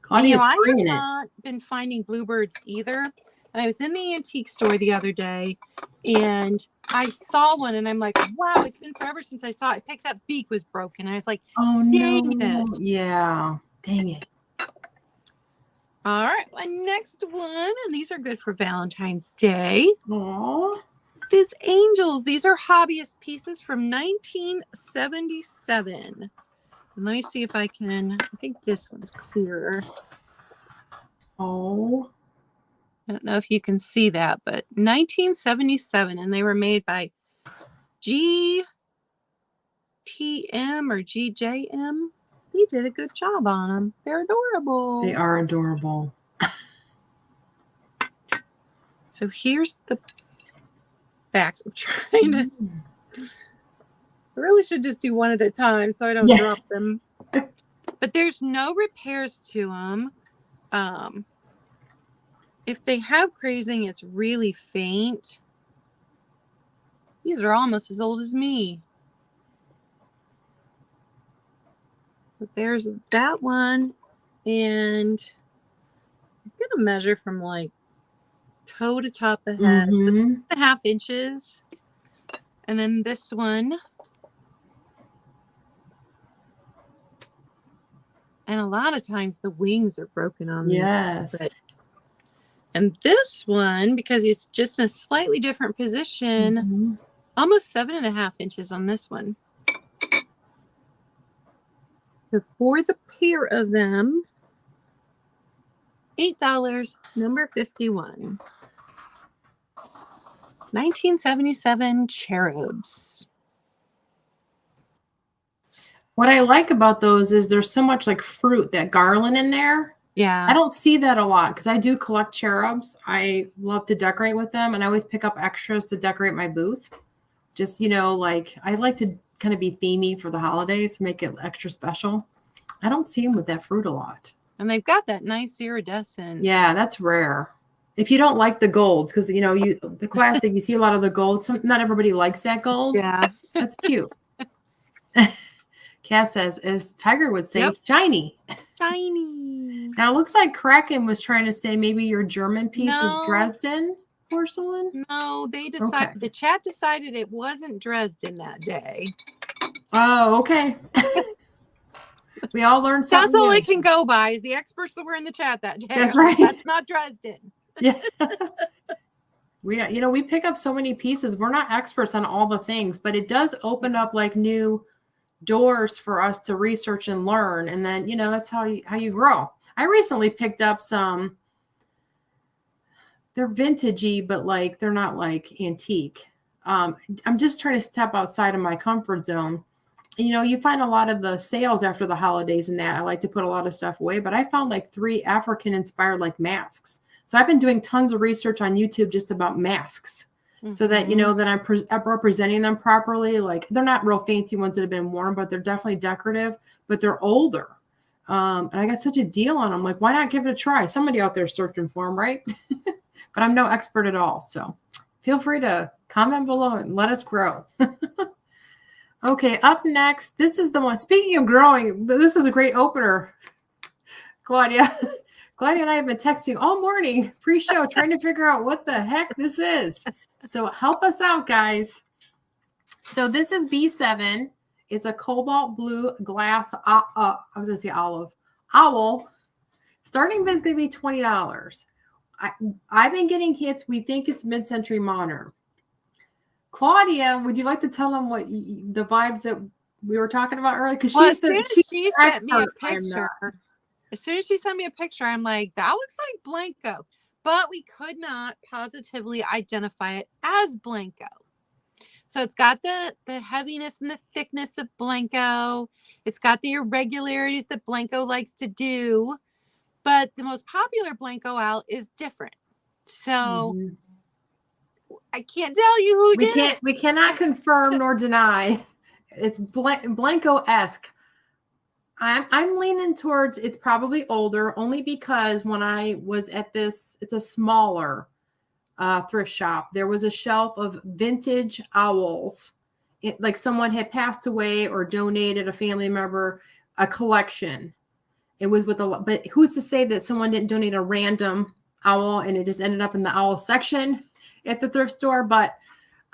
Claudia's bringing it. I have not been finding bluebirds either. And I was in the antique store the other day and I saw one and I'm like, wow, it's been forever since I saw it. It picked up beak was broken. I was like, oh dang no. it. Yeah. Dang it. All right. My next one, and these are good for Valentine's Day. Aww. These angels, these are hobbyist pieces from 1977. And let me see if I think this one's clearer. Oh. I don't know if you can see that, but 1977, and they were made by GTM or GJM. He did a good job on them. They're adorable. They are adorable. So here's the backs. I'm trying to. I really should just do one at a time so I don't drop them. But there's no repairs to them. If they have crazing, it's really faint. These are almost as old as me. So there's that one. And I'm going to measure from like toe to top of head. 1.5 inches. And then this one. And a lot of times the wings are broken on these. Yes. And this one, because it's just in a slightly different position, almost 7.5 inches on this one. So for the pair of them, $8, number 51. 1977 cherubs. What I like about those is there's so much like fruit, that garland in there. Yeah. I don't see that a lot because I do collect cherubs. I love to decorate with them, and I always pick up extras to decorate my booth. Just, you know, like I like to kind of be themey for the holidays, make it extra special. I don't see them with that fruit a lot. And they've got that nice iridescence. Yeah, that's rare. If you don't like the gold, because, you know, the classic, you see a lot of the gold. Not everybody likes that gold. Yeah. That's cute. Cass says, as Tiger would say, shiny. Shiny. Now, it looks like Kraken was trying to say maybe your German piece is Dresden. porcelain? No, they decided, Okay. the chat decided it wasn't Dresden that day. Oh, okay. We all learned something That's all new. I can go by is the experts that were in the chat that day. That's right. That's not Dresden. Yeah. We pick up so many pieces. We're not experts on all the things, but it does open up like new doors for us to research and learn. And then, that's how you grow. I recently picked up some, they're vintagey, but like, they're not like antique. I'm just trying to step outside of my comfort zone. You find a lot of the sales after the holidays and that. I like to put a lot of stuff away, but I found like 3 African inspired like masks. So I've been doing tons of research on YouTube just about masks so that, that I'm representing them properly. Like they're not real fancy ones that have been worn, but they're definitely decorative, but they're older. And I got such a deal on them. Like, why not give it a try? Somebody out there searching for them, right? But I'm no expert at all. So feel free to comment below and let us grow. Okay, up next, this is the one. Speaking of growing, this is a great opener, Claudia. Claudia and I have been texting all morning pre-show trying to figure out what the heck this is. So help us out, guys. So this is B7. It's a cobalt blue glass, I was going to say olive, owl. Starting bid is going to be $20. I've been getting hits. We think it's mid-century modern. Claudia, would you like to tell them what the vibes that we were talking about earlier? Because as soon as she sent me a picture, I'm like, that looks like Blanco, but we could not positively identify it as Blanco. So it's got the heaviness and the thickness of Blanco. It's got the irregularities that Blanco likes to do, but the most popular Blanco owl is different. So I can't tell you who did it. We cannot confirm nor deny. It's Blanco-esque. I'm leaning towards it's probably older, only because when I was at this, it's a smaller thrift shop. There was a shelf of vintage owls. Like someone had passed away or donated, a family member, a collection. It was with but who's to say that someone didn't donate a random owl and it just ended up in the owl section at the thrift store? But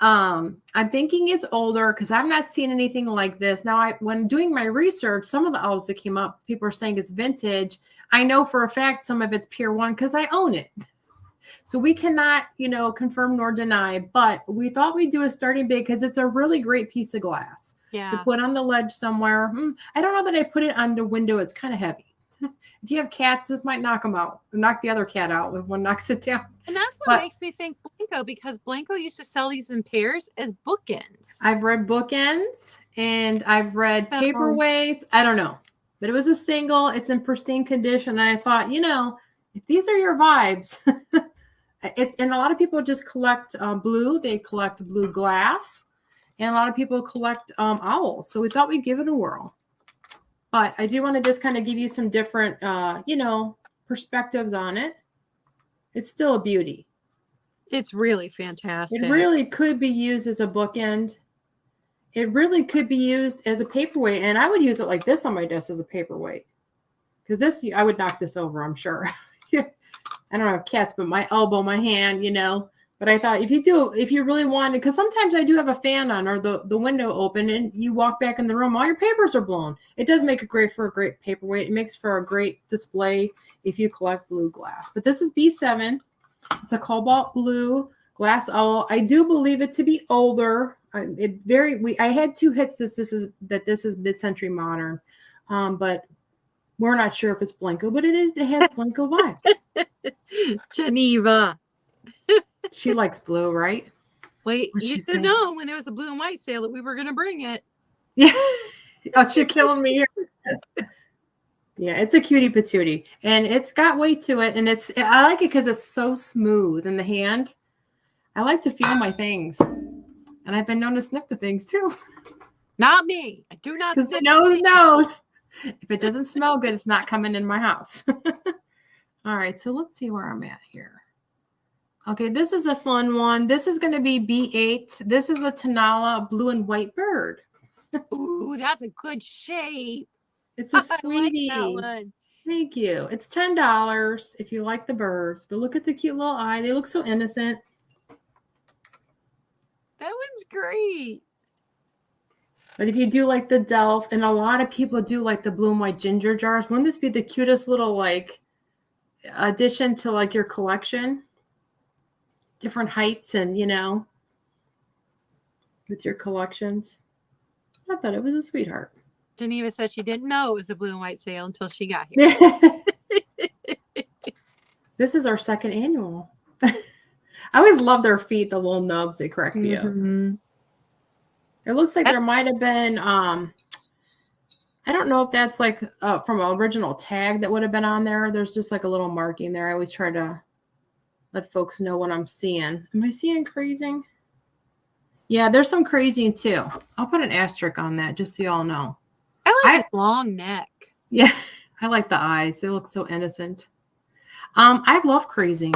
I'm thinking it's older because I'm not seeing anything like this. Now, when doing my research, some of the owls that came up, people are saying it's vintage. I know for a fact some of it's Pier 1 because I own it. So we cannot, confirm nor deny, but we thought we'd do a starting bid because it's a really great piece of glass to put on the ledge somewhere. I don't know that I put it on the window. It's kind of heavy. If you have cats, this might knock them out, knock the other cat out if one knocks it down. And that's what makes me think Blanco, because Blanco used to sell these in pairs as bookends. I've read bookends and I've read paperweights. I don't know, but it was a single. It's in pristine condition. And I thought, if these are your vibes, and a lot of people just collect blue. They collect blue glass, and a lot of people collect owls. So we thought we'd give it a whirl. But I do want to just kind of give you some different, perspectives on it. It's still a beauty. It's really fantastic. It really could be used as a bookend. It really could be used as a paperweight. And I would use it like this on my desk as a paperweight. Because this, I would knock this over, I'm sure. I don't have cats, but my elbow, my hand, But I thought if you really wanted, because sometimes I do have a fan on or the window open and you walk back in the room, all your papers are blown. It does make it great for a great paperweight. It makes for a great display if you collect blue glass. But this is B7. It's a cobalt blue glass owl. I do believe it to be older. I had 2 hits. This is mid-century modern, but we're not sure if it's Blanco, but it has Blanco vibes. Geneva. She likes blue, right? Wait, you used to know when it was a blue and white sale that we were going to bring it. Yeah. Oh, she's killing me here. Yeah, it's a cutie patootie. And it's got weight to it. And I like it because it's so smooth in the hand. I like to feel my things. And I've been known to sniff the things too. Not me. I do not. Because the nose knows. If it doesn't smell good, it's not coming in my house. All right, so let's see where I'm at here. Okay, this is a fun one. This is going to be B8. This is a Tanala blue and white bird. Ooh, that's a good shape. It's a sweetie. I like that one. Thank you. It's $10 if you like the birds. But look at the cute little eye. They look so innocent. That's great. But if you do like the Delft, and a lot of people do like the blue and white ginger jars, wouldn't this be the cutest little like addition to like your collection? Different heights and, you know, with your collections. I thought it was a sweetheart. Geneva said she didn't know it was a blue and white sale until she got here. This is our second annual. I always love their feet, the little nubs. They crack me up. It looks like there might have been, I don't know if that's like from an original tag that would have been on there. There's just like a little marking there. I always try to let folks know what I'm seeing. Am I seeing crazing? Yeah, there's some crazing too. I'll put an asterisk on that just so y'all know. I like his long neck. Yeah, I like the eyes. They look so innocent. I love crazing.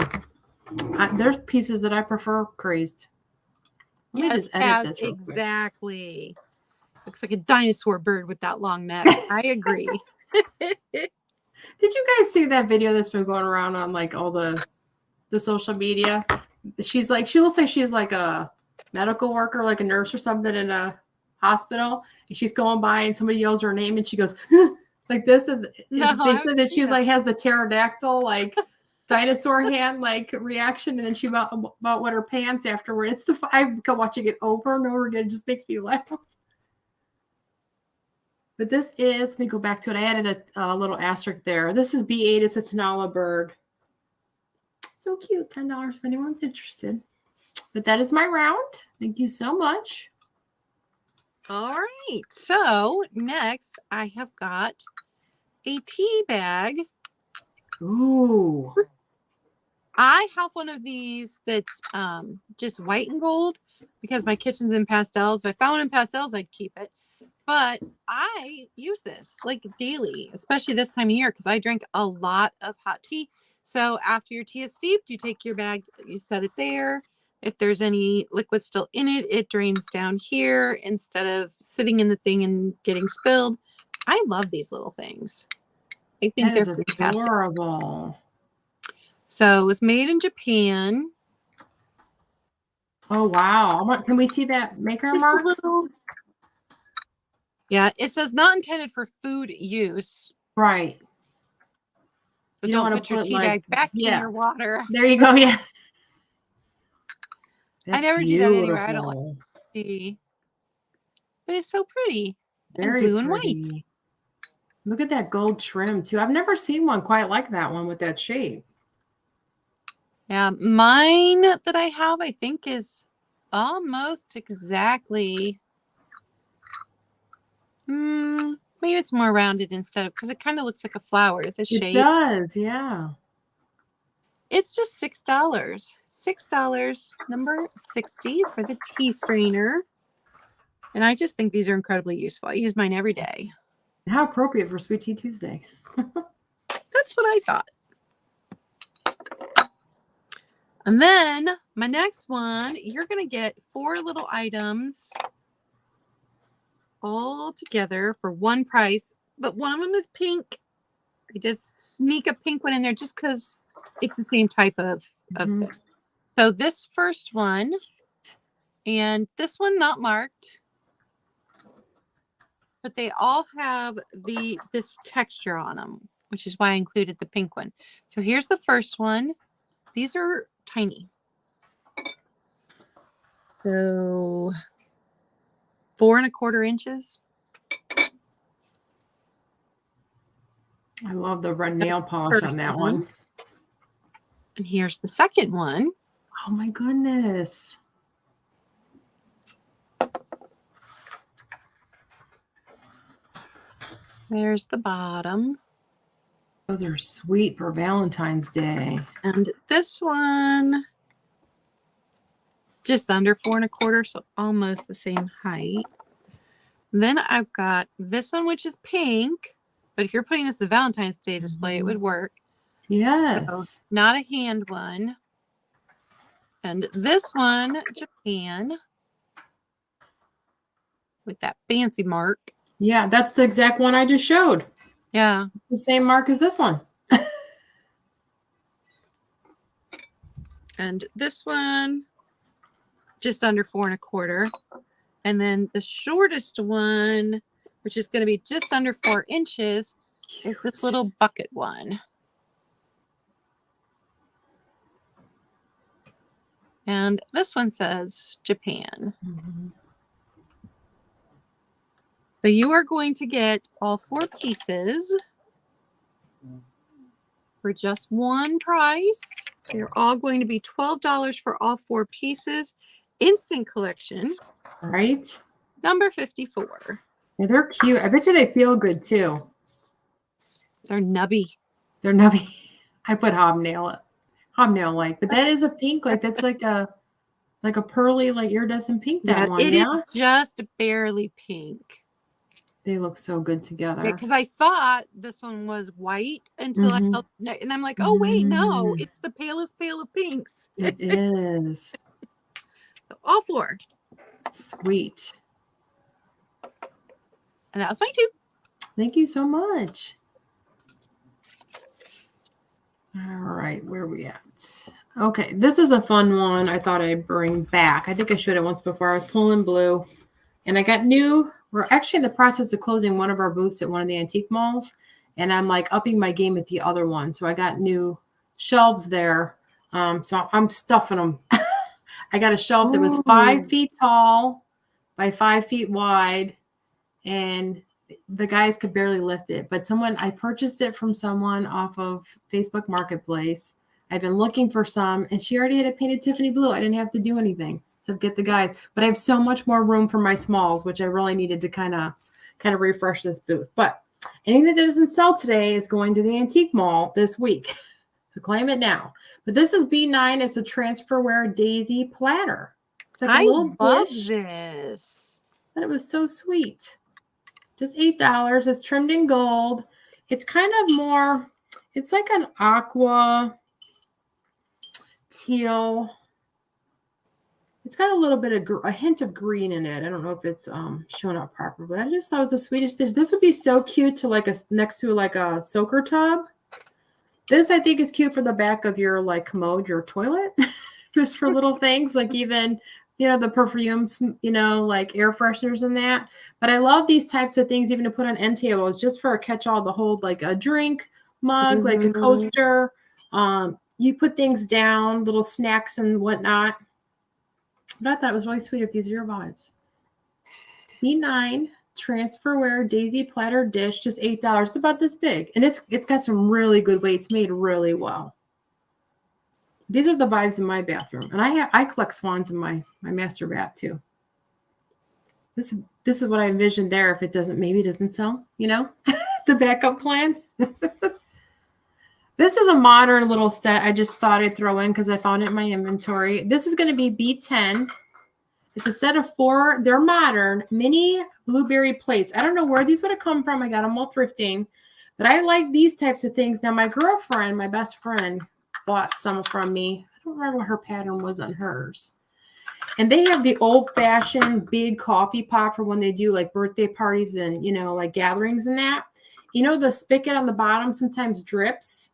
There's pieces that I prefer crazed. Let me just edit this real quick. Exactly. Looks like a dinosaur bird with that long neck. I agree. Did you guys see that video that's been going around on like all the social media? She looks like she's like a medical worker, like a nurse or something in a hospital, and she's going by and somebody yells her name and she goes like this, and they said that she's like has the pterodactyl like dinosaur hand like reaction, and then she about wet her pants afterward. I'm watching it over and over again. It just makes me laugh. But this is, let me go back to it. I added a little asterisk there. This is B8. It's a Tenala bird. So cute. $10 if anyone's interested. But that is my round. Thank you so much. All right. So next I have got a tea bag. Ooh. I have one of these that's just white and gold because my kitchen's in pastels. If I found one in pastels, I'd keep it. But I use this like daily, especially this time of year because I drink a lot of hot tea. So after your tea is steeped, you take your bag, you set it there. If there's any liquid still in it, it drains down here instead of sitting in the thing and getting spilled. I love these little things. I think they're fantastic. Adorable. So it was made in Japan. Oh, wow. Can we see that maker Just mark? a little. Yeah, it says not intended for food use. Right. So you don't put your tea bag back in your water. There you go. Yeah. I never do that anywhere. I don't like tea. But it's so pretty. Very blue and pretty. white. Look at that gold trim too. I've never seen one quite like that one with that shape. Yeah, mine that I have, I think, is almost exactly. Maybe it's more rounded instead of, because it kind of looks like a flower. The shape. It does, yeah. It's just $6. $6, number 60 for the tea strainer. And I just think these are incredibly useful. I use mine every day. How appropriate for Sweet Tea Tuesday. That's what I thought. And then my next one, you're going to get 4 little items all together for one price. But one of them is pink. I just sneak a pink one in there just because it's the same type of thing. So this first one, and this one not marked, but they all have this texture on them, which is why I included the pink one. So here's the first one. These are tiny. So 4 1/4 inches. I love the red nail polish on that one. And here's the second one. Oh my goodness. There's the bottom. Oh, they're sweet for Valentine's Day. And this one, just under 4 1/4, so almost the same height. Then I've got this one, which is pink. But if you're putting this in Valentine's Day display, it would work. Yes. So not a hand one. And this one, Japan, with that fancy mark. Yeah, that's the exact one I just showed. Yeah. The same mark as this one. And this one, just under 4¼ inches. And then the shortest one, which is going to be just under 4 inches, is this little bucket one. And this one says Japan. Mm-hmm. So you are going to get all 4 pieces for just one price. They're all going to be $12 for all 4 pieces. Instant collection. Right? Number 54. Yeah, they're cute. I bet you they feel good too. They're nubby. They're nubby. I put hobnail like, but that is a pink. Like that's like a pearly, like iridescent pink. That one, It yeah. is just barely pink. They look so good together. Because I thought this one was white until I felt, and I'm like, oh wait, no, it's the palest pale of pinks. It is. So all 4. Sweet. And that was my 2. Thank you so much. All right, where are we at? Okay, this is a fun one I thought I'd bring back. I think I showed it once before. I was pulling blue, and I got new. We're actually in the process of closing one of our booths at one of the antique malls, and I'm like upping my game at the other one. So I got new shelves there. So I'm stuffing them. I got a shelf that was 5 feet tall by 5 feet wide, and the guys could barely lift it. But I purchased it from someone off of Facebook Marketplace. I've been looking for some, and she already had it painted Tiffany blue. I didn't have to do anything. So get the guys, but I have so much more room for my smalls, which I really needed to kind of refresh this booth. But anything that doesn't sell today is going to the antique mall this week. So claim it now. But this is B9. It's a transferware daisy platter. It's like a little love dish. this. And it was so sweet. Just $8. It's trimmed in gold. It's kind of more, it's like an aqua teal. It's got a little bit of a hint of green in it. I don't know if it's shown up properly, but I just thought it was a Swedish dish. This would be so cute to next to like a soaker tub. This I think is cute for the back of your like commode, your toilet, just for little things like even the perfumes, like air fresheners and that. But I love these types of things even to put on end tables just for a catch-all to hold like a drink mug, like a coaster. You put things down, little snacks and whatnot. But I thought it was really sweet if these are your vibes. B9 transferware daisy platter dish, just $8. It's about this big. And it's got some really good weights, made really well. These are the vibes in my bathroom. And I collect swans in my master bath too. This is what I envisioned there if it doesn't sell, the backup plan. This is a modern little set I just thought I'd throw in because I found it in my inventory. This is going to be B10. It's a set of 4. They're modern mini blueberry plates. I don't know where these would have come from. I got them while thrifting. But I like these types of things. Now, my girlfriend, my best friend, bought some from me. I don't remember what her pattern was on hers. And they have the old-fashioned big coffee pot for when they do like birthday parties and, like gatherings and that. The spigot on the bottom sometimes drips.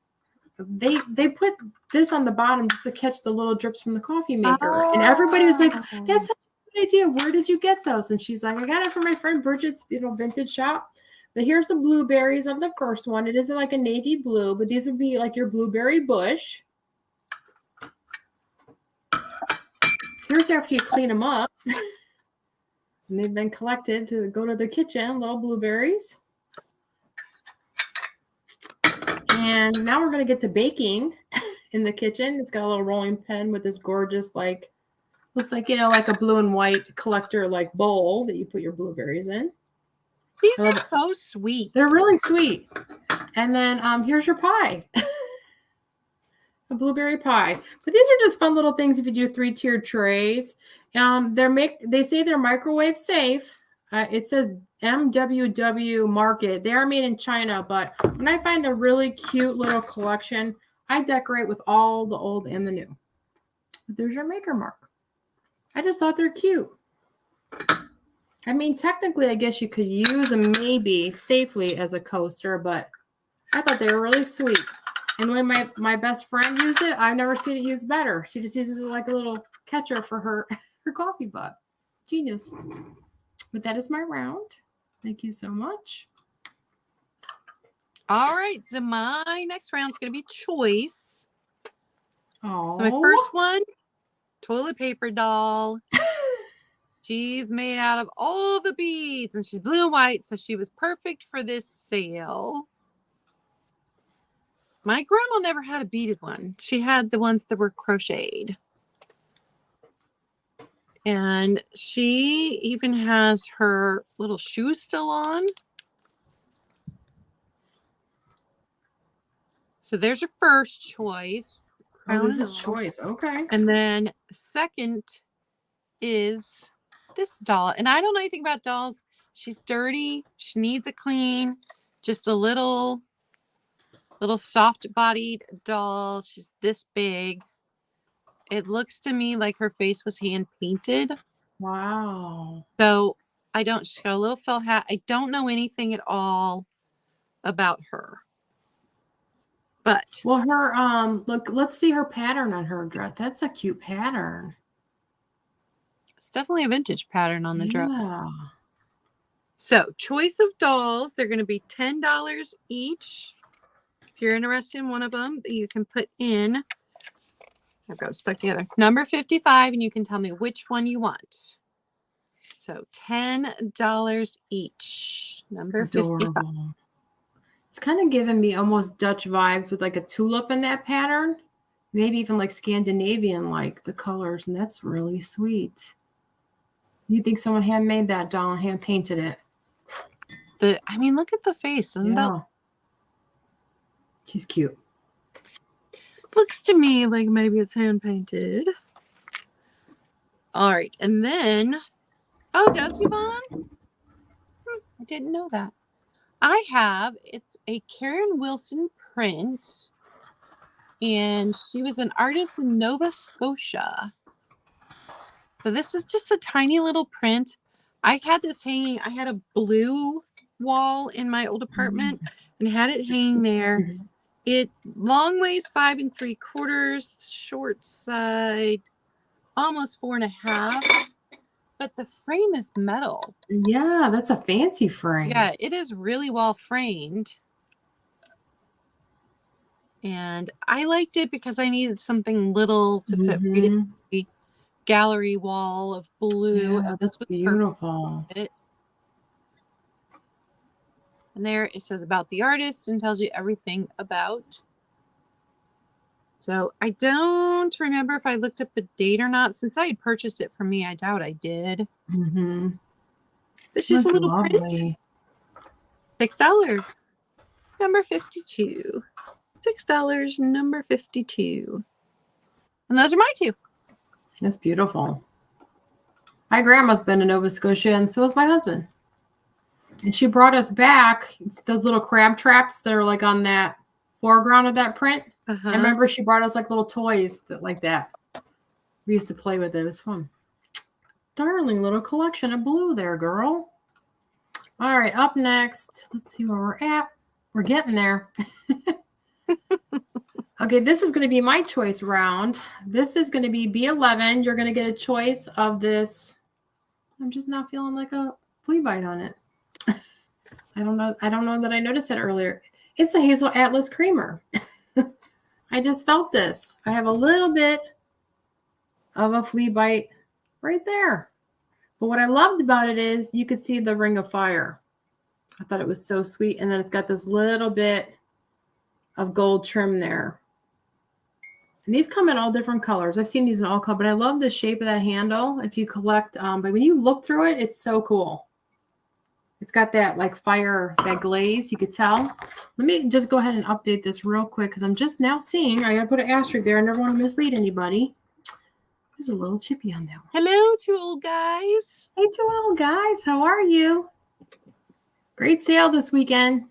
They put this on the bottom just to catch the little drips from the coffee maker. And everybody was like, that's such a good idea. Where did you get those? And she's like, I got it from my friend Bridget's, vintage shop. But here's the blueberries on the first one. It isn't like a navy blue, but these would be like your blueberry bush. Here's after you clean them up. And they've been collected to go to the kitchen, little blueberries. And now we're going to get to baking in the kitchen. It's got a little rolling pin with this gorgeous, looks like, like a blue and white collector, bowl that you put your blueberries in. These are so sweet. They're really sweet. And then here's your pie. A blueberry pie. But these are just fun little things if you do 3-tiered trays. They say they're microwave safe. It says MWW Market. They are made in China, but when I find a really cute little collection, I decorate with all the old and the new. But there's your maker mark. I just thought they're cute. I mean, technically, I guess you could use them maybe safely as a coaster, but I thought they were really sweet. And when my best friend used it, I've never seen it used better. She just uses it like a little catcher for her her coffee mug. Genius. But that is my round. Thank you so much. All right. So my next round is going to be choice. Oh. So my first one, toilet paper doll. She's made out of all the beads and she's blue and white. So she was perfect for this sale. My grandma never had a beaded one. She had the ones that were crocheted. And she even has her little shoes still on. So there's your first choice. Oh, this is choice. Okay. And then second is this doll. And I don't know anything about dolls. She's dirty. She needs a clean. Just a little soft-bodied doll. She's this big. It looks to me like her face was hand-painted. Wow. So she's got a little felt hat. I don't know anything at all about her. But well, her look, let's see her pattern on her dress. That's a cute pattern. It's definitely a vintage pattern on the dress. Yeah. So choice of dolls, they're going to be $10 each. If you're interested in one of them, you can put in, I've got them stuck together, number 55, and you can tell me which one you want. So $10 each. Number 55. It's kind of giving me almost Dutch vibes with like a tulip in that pattern. Maybe even like Scandinavian, like the colors. And that's really sweet. You think someone handmade that doll and hand painted it? I mean, look at the face. Isn't that? She's cute. Looks to me like maybe it's hand painted. All right. And then, oh, does Yvonne? I didn't know that. It's a Karen Wilson print, and she was an artist in Nova Scotia. So this is just a tiny little print. I had this hanging. I had a blue wall in my old apartment and had it hanging there. It long waist 5 3/4, short side almost 4 1/2. But the frame is metal. Yeah, that's a fancy frame. Yeah, it is really well framed. And I liked it because I needed something little to fit right in the gallery wall of blue. Yeah, that's beautiful. And there it says about the artist and tells you everything about. So I don't remember if I looked up a date or not. Since I had purchased it for me, I doubt I did. It's just a little print. $6. Number 52. $6, number 52. And those are my two. That's beautiful. My grandma's been in Nova Scotia, and so is my husband. And she brought us back those little crab traps that are like on that foreground of that print. I remember she brought us like little toys like that. We used to play with it. It was fun. Darling little collection of blue there, girl. All right, up next. Let's see where we're at. We're getting there. Okay, this is going to be my choice round. This is going to be B11. You're going to get a choice of this. I'm just not feeling like a flea bite on it. I don't know that I noticed it earlier. It's a Hazel Atlas creamer. I just felt this. I have a little bit of a flea bite right there. But what I loved about it is you could see the ring of fire. I thought it was so sweet. And then it's got this little bit of gold trim there. And these come in all different colors. I've seen these in all colors, but I love the shape of that handle. If you collect, but when you look through it, it's so cool. It's got that like fire, that glaze, you could tell. Let me just go ahead and update this real quick because I'm just now seeing, I got to put an asterisk there. I never want to mislead anybody. There's a little chippy on that one. Hello, two old guys. Hey, two old guys. How are you? Great sale this weekend.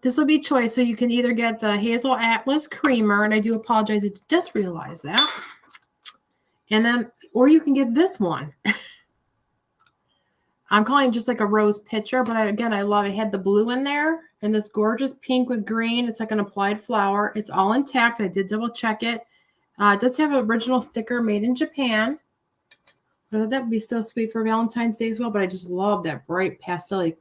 This will be choice. So you can either get the Hazel Atlas creamer, and I do apologize. I just realized that. And then, or you can get this one. I'm calling it just like a rose pitcher, but again, I love it. It had the blue in there and this gorgeous pink with green. It's like an applied flower. It's all intact. I did double check it. It does have an original sticker made in Japan. I thought that would be so sweet for Valentine's Day as well, but I just love that bright pastel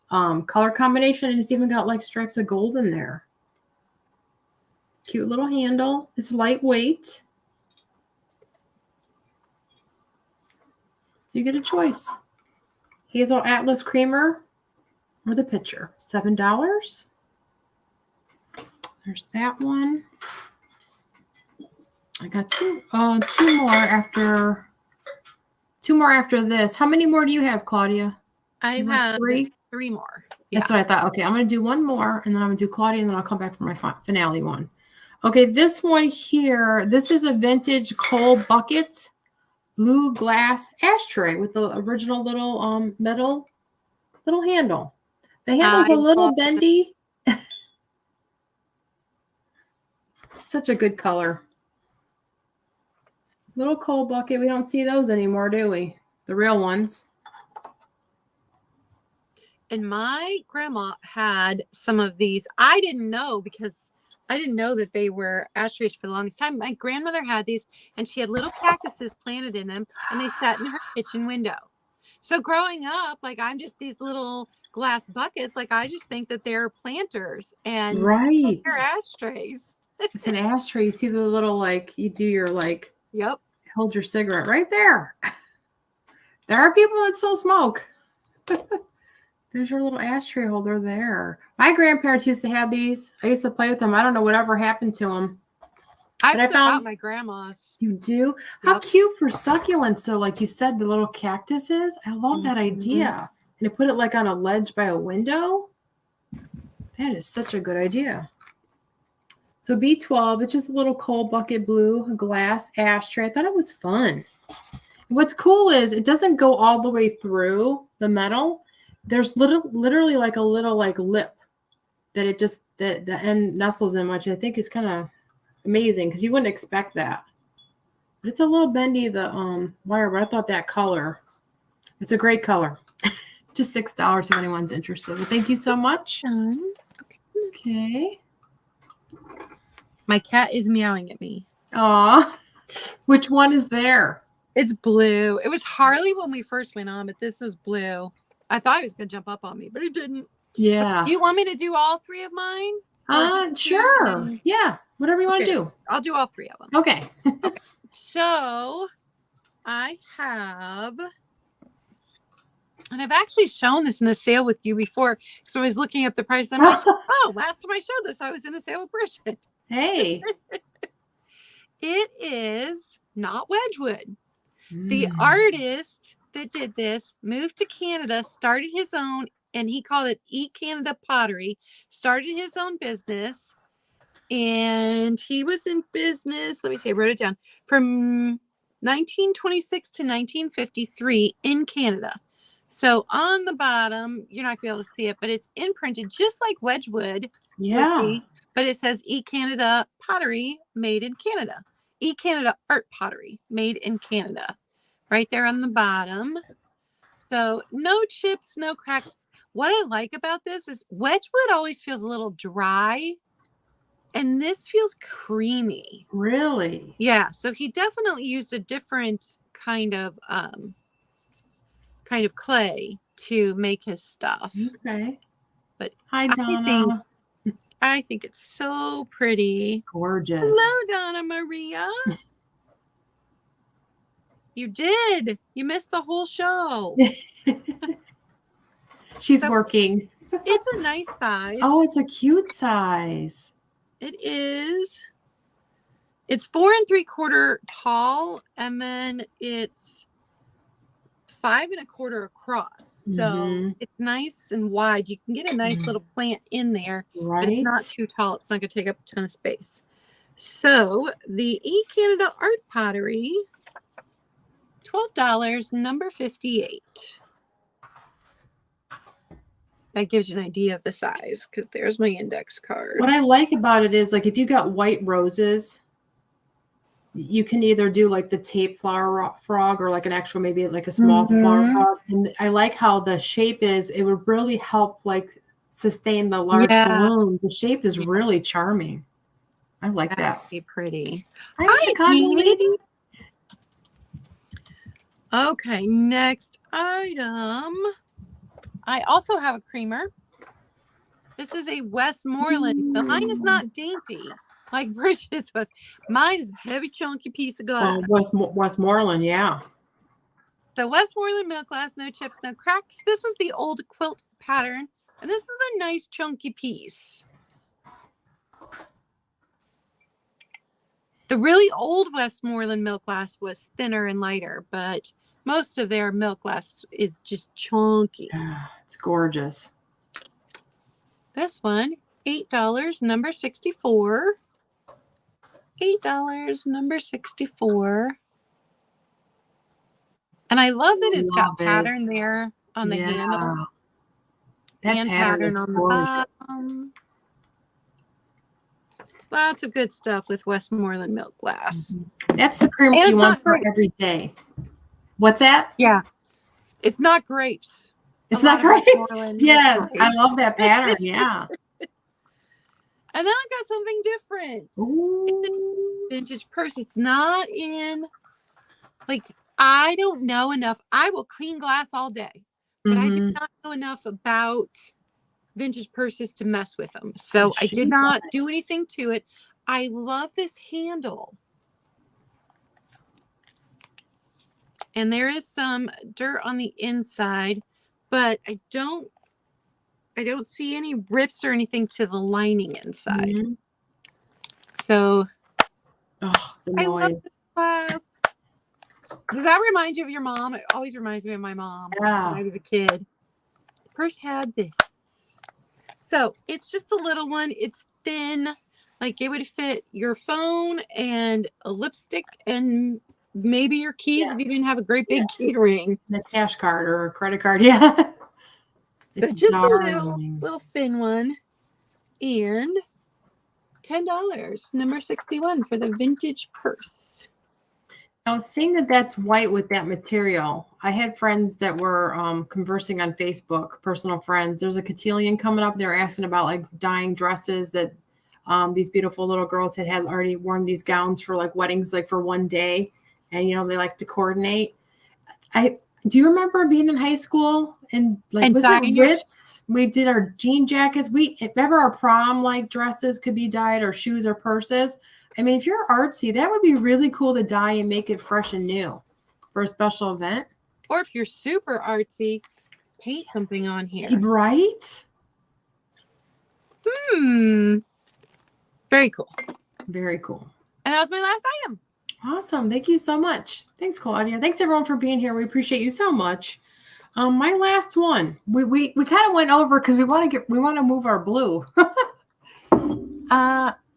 color combination, and it's even got like stripes of gold in there. Cute little handle. It's lightweight. So you get a choice. Hazel Atlas Creamer or the pitcher. $7. There's that one. I got two more after this. How many more do you have, Claudia? I have three more. Yeah. That's what I thought. Okay, I'm going to do one more, and then I'm going to do Claudia, and then I'll come back for my finale one. Okay, this one here, this is a vintage coal bucket blue glass ashtray with the original little metal little handle. The handle's a little bendy. Such a good color. Little coal bucket. We don't see those anymore, do we? The real ones. And my grandma had some of these. I didn't know because I didn't know that they were ashtrays for the longest time. My grandmother had these, and she had little cactuses planted in them, and they sat in her kitchen window. So growing up, like, I'm just these little glass buckets. Like, I just think that they're planters, and right, they're ashtrays. It's an ashtray. You see the little, like, you do your, like, yep, hold your cigarette right there. There are people that still smoke. There's your little ashtray holder there. My grandparents used to have these. I used to play with them. I don't know whatever happened to them. I still got my grandma's. You do? How cute for succulents. So like you said, the little cactuses. I love that idea. And to put it like on a ledge by a window. That is such a good idea. So B12, it's just a little coal bucket blue glass ashtray. I thought it was fun. And what's cool is it doesn't go all the way through the metal. There's literally like a little like lip that it just the end nestles in, which I think is kind of amazing because you wouldn't expect that. But it's a little bendy, the wire, but I thought that color, it's a great color. Just $6 if anyone's interested. Well, thank you so much. Okay. My cat is meowing at me. Aw. Which one is there? It's blue. It was Harley when we first went on, but this was blue. I thought he was going to jump up on me, but he didn't. Yeah. Do you want me to do all three of mine? Sure. Yeah. Whatever you want to do. I'll do all three of them. Okay. Okay. So I have, and I've actually shown this in a sale with you before. So I was looking up the price. And I'm like, oh, last time I showed this, I was in a sale with Bridget. Hey. It is not Wedgwood. The artist that did this moved to Canada, started his own, and he called it Canada Pottery, started his own business, and he was in business, let me see, I wrote it down, from 1926 to 1953 in Canada. So on the bottom, you're not going to be able to see it, but it's imprinted just like Wedgwood. Yeah. But it says Canada Pottery, made in Canada. Canada Art Pottery, made in Canada. Right there on the bottom. So no chips, no cracks. What I like about this is Wedgwood always feels a little dry, and this feels creamy. Really? Yeah. So he definitely used a different kind of clay to make his stuff. Okay. But hi, Donna. I think it's so pretty. Gorgeous. Hello, Donna Maria. You did. You missed the whole show. She's working. It's a nice size. Oh, it's a cute size. It is. It's 4 3/4 tall, and then it's 5 1/4 across. So it's nice and wide. You can get a nice little plant in there, right? But it's not too tall. It's not going to take up a ton of space. So the Canada Art Pottery, $12, number 58. That gives you an idea of the size because there's my index card. What I like about it is, like, if you got white roses, you can either do like the tape flower frog or like an actual, maybe like a small flower frog. And I like how the shape is. It would really help like sustain the large balloon. The shape is really charming. I like that. That'd be pretty. Hi, Hi, Chicago lady. Jeannie. Okay, next item. I also have a creamer. This is a Westmoreland. So mine is not dainty like Bridget's was. Mine is a heavy, chunky piece of glass. Westmoreland, yeah. So Westmoreland milk glass, no chips, no cracks. This is the old quilt pattern. And this is a nice, chunky piece. The really old Westmoreland milk glass was thinner and lighter, but most of their milk glass is just chunky. It's gorgeous. This one, $8, number 64. $8, number 64. And I love that it's got pattern there on the handle. And pattern on the bottom. Lots of good stuff with Westmoreland milk glass. That's the cream you want for every day. What's that? Yeah. It's not grapes. It's not grapes. Yeah. I love that pattern. Yeah. And then I got something different. Ooh. Vintage purse. It's not in, like, I don't know enough. I will clean glass all day, but I do not know enough about vintage purses to mess with them. So I did not do anything to it. I love this handle. And there is some dirt on the inside, but I don't see any rips or anything to the lining inside. So I love this glass. Does that remind you of your mom? It always reminds me of my mom when I was a kid. The purse had this. So it's just a little one. It's thin. Like it would fit your phone and a lipstick and maybe your keys if you didn't have a great big key ring. A cash card or a credit card. Yeah. So it's just a little thin one. And $10, number 61 for the vintage purse. Now, seeing that that's white with that material, I had friends that were conversing on Facebook, personal friends. There's a cotillion coming up. They're asking about like dyeing dresses that these beautiful little girls had already worn these gowns for like weddings, like for one day. And, you know, they like to coordinate. Do you remember being in high school and like, was it Ritz? We did our jean jackets. Remember our prom like dresses could be dyed or shoes or purses. I mean, if you're artsy, that would be really cool to dye and make it fresh and new for a special event. Or if you're super artsy, paint something on here. Right? Very cool. Very cool. And that was my last item. Awesome. Thank you so much. Thanks, Claudia. Thanks, everyone, for being here. We appreciate you so much. My last one. We kind of went over because we want to move our blue.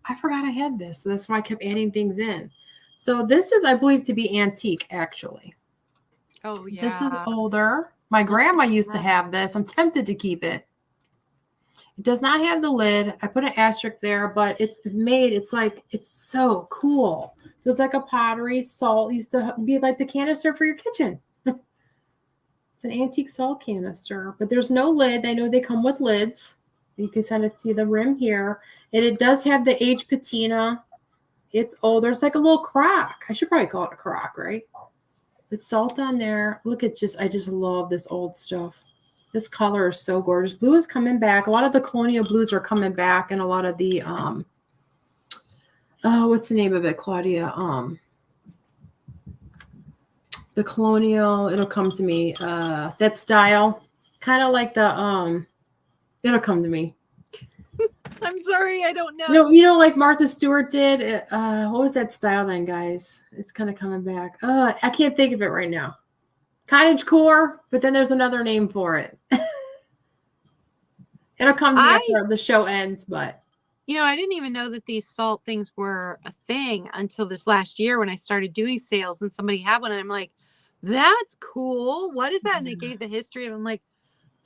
I forgot I had this. So that's why I kept adding things in. So this is, I believe, to be antique, actually. Oh, yeah. This is older. My grandma used to have this. I'm tempted to keep it. It does not have the lid. I put an asterisk there, but it's so cool. So it's like a pottery. Salt used to be like the canister for your kitchen. It's an antique salt canister, but there's no lid. I know they come with lids. You can kind of see the rim here. And it does have the age patina. It's older. It's like a little crock. I should probably call it a crock, right? It's salt on there. Look at I just love this old stuff. This color is so gorgeous. Blue is coming back. A lot of the colonial blues are coming back, and a lot of the what's the name of it, Claudia? The colonial, it'll come to me. That style. Kind of like the it'll come to me. I'm sorry, I don't know. No, you know, like Martha Stewart did. What was that style then, guys? It's kind of coming back. I can't think of it right now. Cottagecore, but then there's another name for it. It'll come to me after the show ends, but. You know, I didn't even know that these salt things were a thing until this last year when I started doing sales and somebody had one and I'm like, that's cool. What is that? And they gave the history of it. I'm like,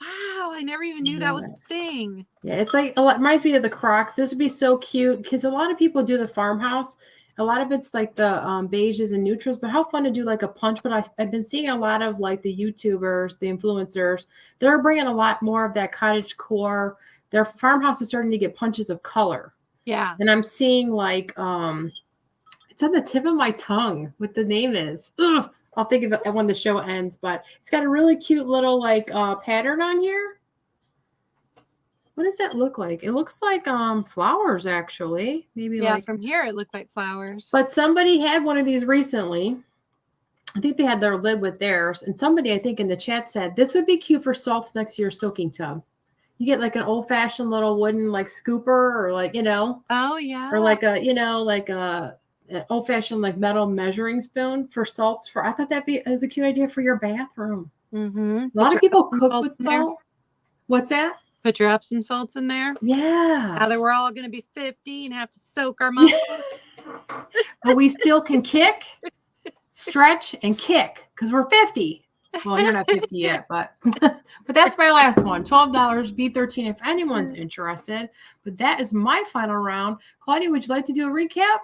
wow, I never even knew that was a thing. Yeah, it's like, it reminds me of the crock. This would be so cute because a lot of people do the farmhouse. A lot of it's like the beiges and neutrals, but how fun to do like a punch. But I've been seeing a lot of like the YouTubers, the influencers, they're bringing a lot more of that cottage core. Their farmhouse is starting to get punches of color. Yeah. And I'm seeing like it's on the tip of my tongue what the name is. Ugh, I'll think of it when the show ends, but it's got a really cute little like pattern on here. What does that look like? It looks like flowers actually. Maybe Yeah, like, from here it looked like flowers. but somebody had one of these recently. I think they had their lid with theirs, and somebody I think in the chat said this would be cute for salts next to your soaking tub. You get like an old-fashioned little wooden like scooper, or like, you know, Oh yeah. or like a, you know, like a an old-fashioned like metal measuring spoon for salts. For I thought that'd be as a cute idea for your bathroom. Mm-hmm. A lot of people cook with salt. What's that? Put your Epsom salts in there. Yeah. Now that we're all going to be 50 and have to soak our muscles. But we still can kick, stretch, and kick because we're 50. Well, you're not 50 yet, but that's my last one. $12, B13 if anyone's interested. But that is my final round. Claudia, would you like to do a recap?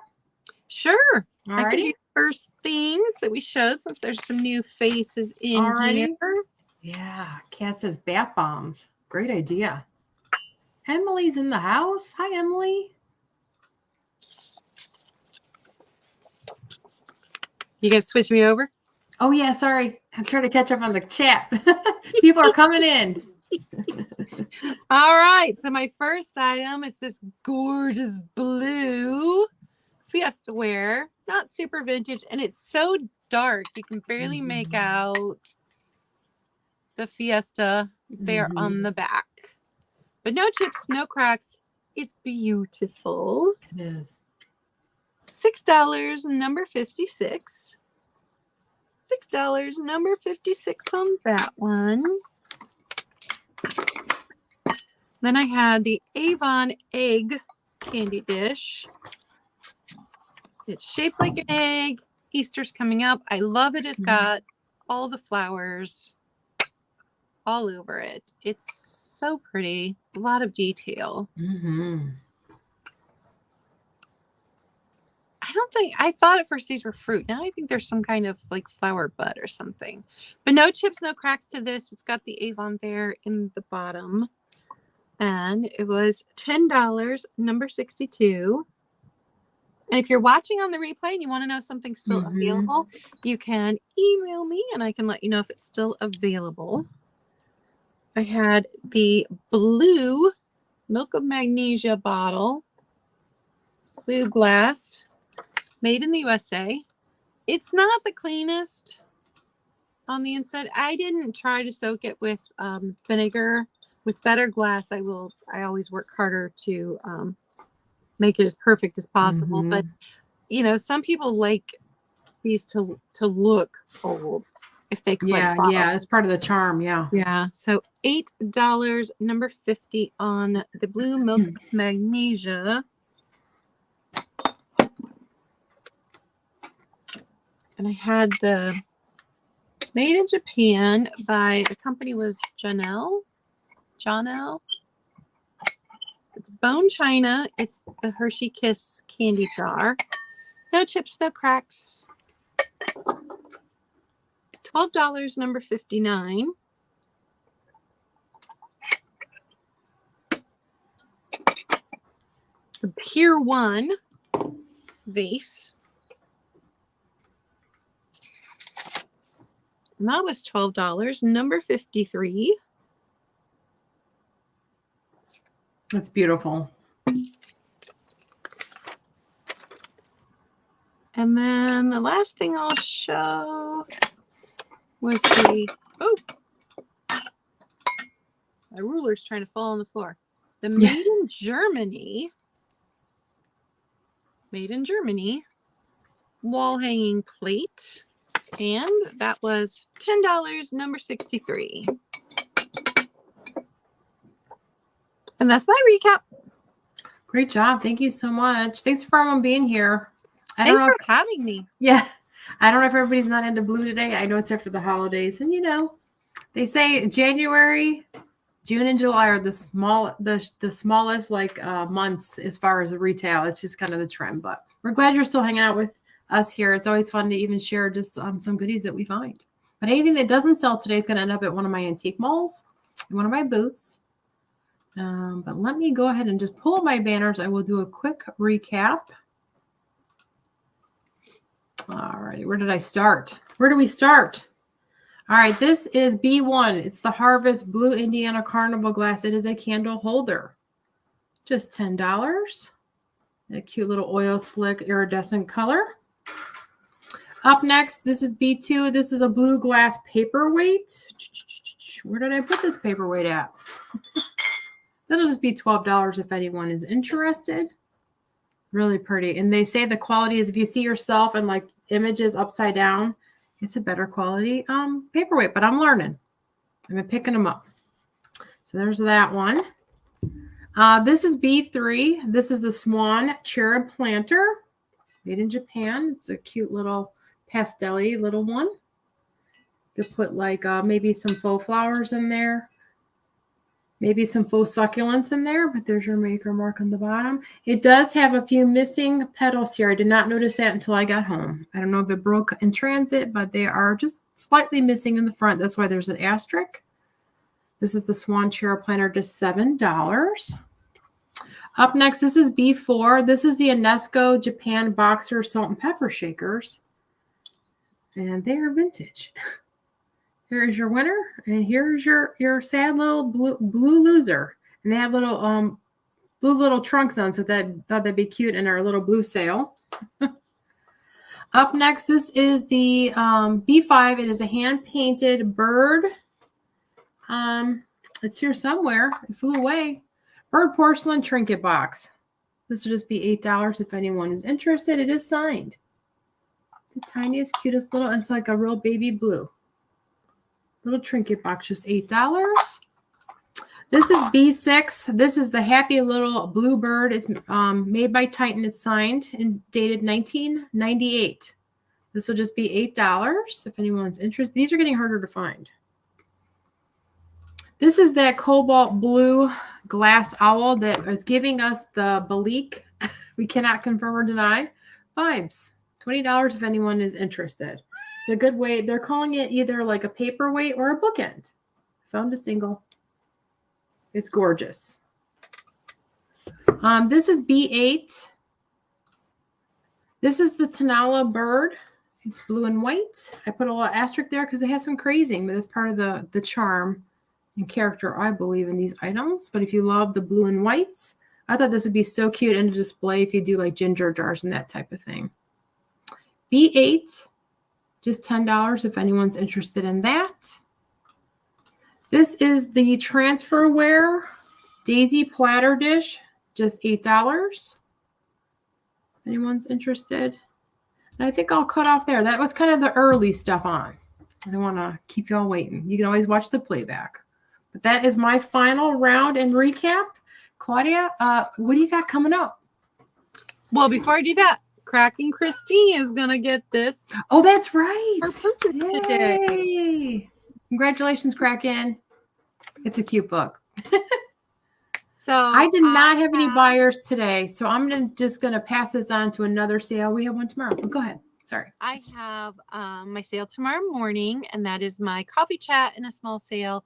Sure. All I can righty. do first things that we showed since there's some new faces in Alrighty. here. Yeah. Cass says bath bombs. Great idea. Emily's in the house. Hi, Emily. You guys switch me over? Oh, yeah. Sorry. I'm trying to catch up on the chat. People are coming in. All right. So my first item is this gorgeous blue Fiesta ware. Not super vintage. And it's so dark. You can barely make out the Fiesta there on the back. But no chips, no cracks. It's beautiful. It is. $6, number 56. $6, number 56 on that one. Then I had the Avon egg candy dish. It's shaped like an egg. Easter's coming up. I love it. It's got all the flowers all over it. It's so pretty. A lot of detail. I thought at first these were fruit. Now I think there's some kind of like flower bud or something. But no chips, no cracks to this. It's got the Avon there in the bottom. And it was $10, number 62. And if you're watching on the replay and you want to know something's still available, you can email me and I can let you know if it's still available. I had the blue Milk of Magnesia bottle, blue glass, made in the USA. It's not the cleanest on the inside. I didn't try to soak it with vinegar. With better glass, I always work harder to make it as perfect as possible. But you know, some people like these to look old if they collect bottles. Yeah, it's part of the charm. Yeah. So $8, number 50 on the blue Milk of Magnesia. And I had the made in Japan by the company was Janelle. It's bone china. It's the Hershey Kiss candy jar. No chips, no cracks. $12, number 59. The Pier 1 vase. And that was $12, number 53. That's beautiful. And then the last thing I'll show was my ruler's trying to fall on the floor. The Made in Germany wall hanging plate. And that was $10, number 63. And that's my recap. Great job. Thank you so much. Thanks for everyone being here. Thanks for having me. Yeah. I don't know if everybody's not into blue today. I know it's after the holidays. And, you know, they say January, June, and July are the smallest like months as far as retail. It's just kind of the trend. But we're glad you're still hanging out with us here. It's always fun to even share just some goodies that we find. But anything that doesn't sell today is going to end up at one of my antique malls, one of my booths. But let me go ahead and just pull up my banners. I will do a quick recap. All righty, where did I start? Where do we start? All right, this is B1. It's the Harvest Blue Indiana Carnival glass. It is a candle holder. Just $10. A cute little oil slick iridescent color. Up next, this is B2. This is a blue glass paperweight. Where did I put this paperweight at? That'll just be $12 if anyone is interested. Really pretty. And they say the quality is if you see yourself in like images upside down, it's a better quality paperweight, but I'm learning. I've been picking them up. So there's that one. This is B3. This is the Swan Cherub Planter. Made in Japan. It's a cute little pastel-y little one. You could put like maybe some faux flowers in there. Maybe some faux succulents in there, but there's your maker mark on the bottom. It does have a few missing petals here. I did not notice that until I got home. I don't know if it broke in transit, but they are just slightly missing in the front. That's why there's an asterisk. This is the Swan Cherub Planter, just $7. Up next, this is B4. This is the UNESCO Japan Boxer Salt and Pepper Shakers. And they are vintage. Here's your winner, and here's your sad little blue loser. And they have little blue little trunks on, so that thought that'd be cute in our little blue sale. Up next, this is the B5. It is a hand-painted bird. It's here somewhere. It flew away. Bird porcelain trinket box. This will just be $8 if anyone is interested. It is signed. The tiniest, cutest little, and it's like a real baby blue. Little trinket box, just $8. This is B6. This is the happy little blue bird. It's made by Titan. It's signed and dated 1998. This will just be $8 if anyone's interested. These are getting harder to find. This is that cobalt blue glass owl that is giving us the Balik. We cannot confirm or deny vibes. $20 if anyone is interested. It's a good way. They're calling it either like a paperweight or a bookend. Found a single. It's gorgeous. This is B8. This is the Tanala bird. It's blue and white. I put a little asterisk there because it has some crazing, but it's part of the charm and character, I believe, in these items. But if you love the blue and whites, I thought this would be so cute in a display if you do like ginger jars and that type of thing. B8, just $10 if anyone's interested in that. This is the transferware daisy platter dish, just $8. Anyone's interested? And I think I'll cut off there. That was kind of the early stuff on. I don't want to keep y'all waiting. You can always watch the playback. But that is my final round and recap. Claudia, what do you got coming up? Well, before I do that, Cracking Christine is going to get this. Oh, that's right. Her purchase today. Yay. Congratulations, Kraken. It's a cute book. So I did not have any buyers today, so I'm just going to pass this on to another sale. We have one tomorrow. Oh, go ahead. Sorry. I have my sale tomorrow morning, and that is my coffee chat and a small sale.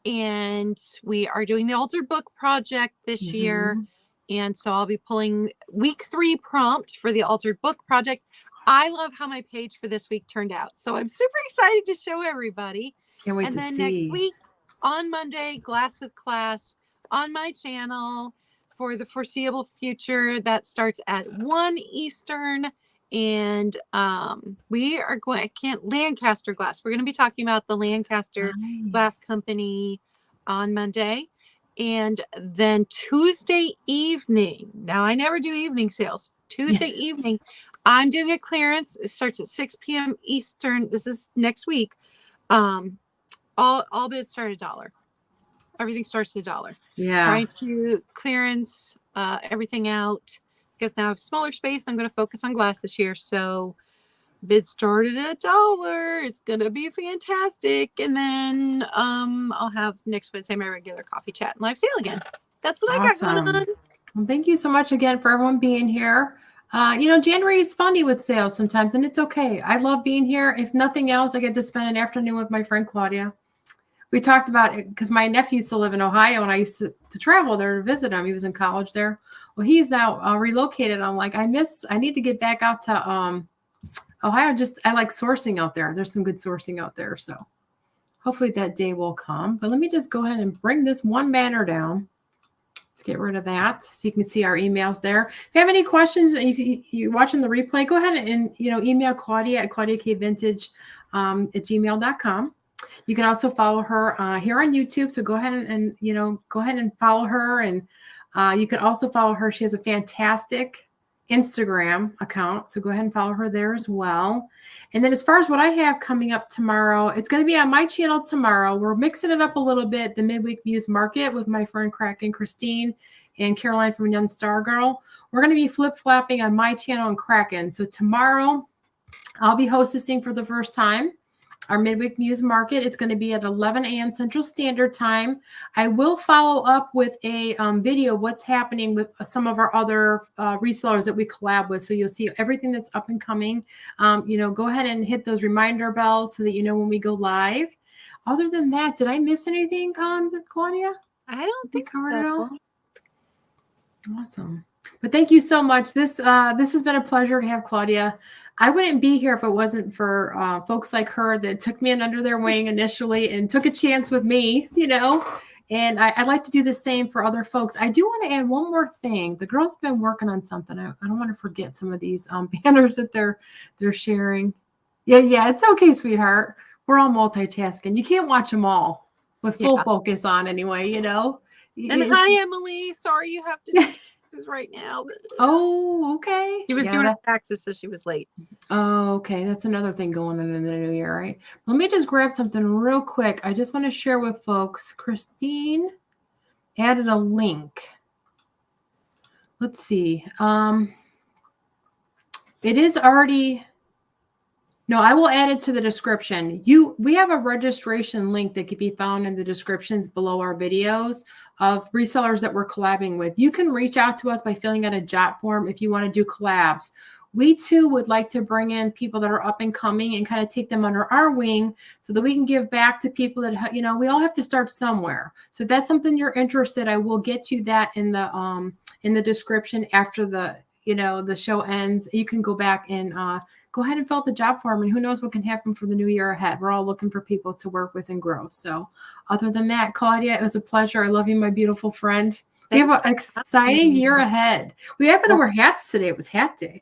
And we are doing the Altered Book Project this year. And so I'll be pulling week 3 prompt for the Altered Book Project. I love how my page for this week turned out. So I'm super excited to show everybody. Can't wait to see. And then next week on Monday, Glass with Class on my channel for the foreseeable future. That starts at 1 Eastern. And we are going, Lancaster Glass. We're going to be talking about the Lancaster Glass Company on Monday. And then Tuesday evening, now I never do evening sales. Tuesday evening, I'm doing a clearance. It starts at 6 p.m. Eastern. This is next week. All bids start $1. Everything starts at $1. Yeah. Trying to clearance everything out because now I have smaller space. I'm going to focus on glass this year. So bids started at $1. It's going to be fantastic. And then I'll have next Wednesday my regular coffee chat and live sale again. That's what I got going on. Well, thank you so much again for everyone being here. January is funny with sales sometimes, and it's okay. I love being here. If nothing else, I get to spend an afternoon with my friend Claudia. we talked about it because my nephew used to live in Ohio and I used to travel there to visit him. He was in college there. Well, he's now relocated. I'm like, I need to get back out to Ohio. I like sourcing out there. There's some good sourcing out there. So hopefully that day will come. But let me just go ahead and bring this one banner down. Let's get rid of that so you can see our emails there. If you have any questions, if you're watching the replay, go ahead and email Claudia at claudiacayevintage at gmail.com. You can also follow her here on YouTube. So go ahead and go ahead and follow her. And you can also follow her. She has a fantastic Instagram account. So go ahead and follow her there as well. And then as far as what I have coming up tomorrow, it's going to be on my channel tomorrow. We're mixing it up a little bit. The Midweek Views Market with my friend Kraken Christine and Caroline from Young Star Girl. We're going to be flip-flopping on my channel and Kraken. So tomorrow I'll be hostessing for the first time our Midweek Muse Market. It's going to be at 11 a.m. Central Standard Time. I will follow up with a video of what's happening with some of our other resellers that we collab with. So you'll see everything that's up and coming. Go ahead and hit those reminder bells so that you know when we go live. Other than that, did I miss anything, Claudia? I don't think so. It all? Awesome. But thank you so much. This has been a pleasure to have Claudia. I wouldn't be here if it wasn't for folks like her that took me in under their wing initially and took a chance with me, and I'd like to do the same for other folks. I do want to add one more thing. The girls have been working on something. I don't want to forget some of these banners that they're sharing. Yeah, it's okay, sweetheart. We're all multitasking. You can't watch them all with full focus on anyway, And hi, Emily. Sorry you have to do this right now. Oh, okay. She was doing her taxes, so she was late. Oh, okay. That's another thing going on in the new year, right? Let me just grab something real quick. I just want to share with folks. Christine added a link. Let's see. It is already... No, I will add it to the description. We have a registration link that can be found in the descriptions below our videos of resellers that we're collabing with. You can reach out to us by filling out a jot form if you want to do collabs. We too would like to bring in people that are up and coming and kind of take them under our wing so that we can give back to people that, we all have to start somewhere. So if that's something you're interested, I will get you that in the description after the show ends. You can go back and go ahead and fill out the job form, and who knows what can happen for the new year ahead. We're all looking for people to work with and grow. So other than that, Claudia, it was a pleasure. I love you, my beautiful friend. We have an exciting year ahead. We happen to wear hats today. It was hat day.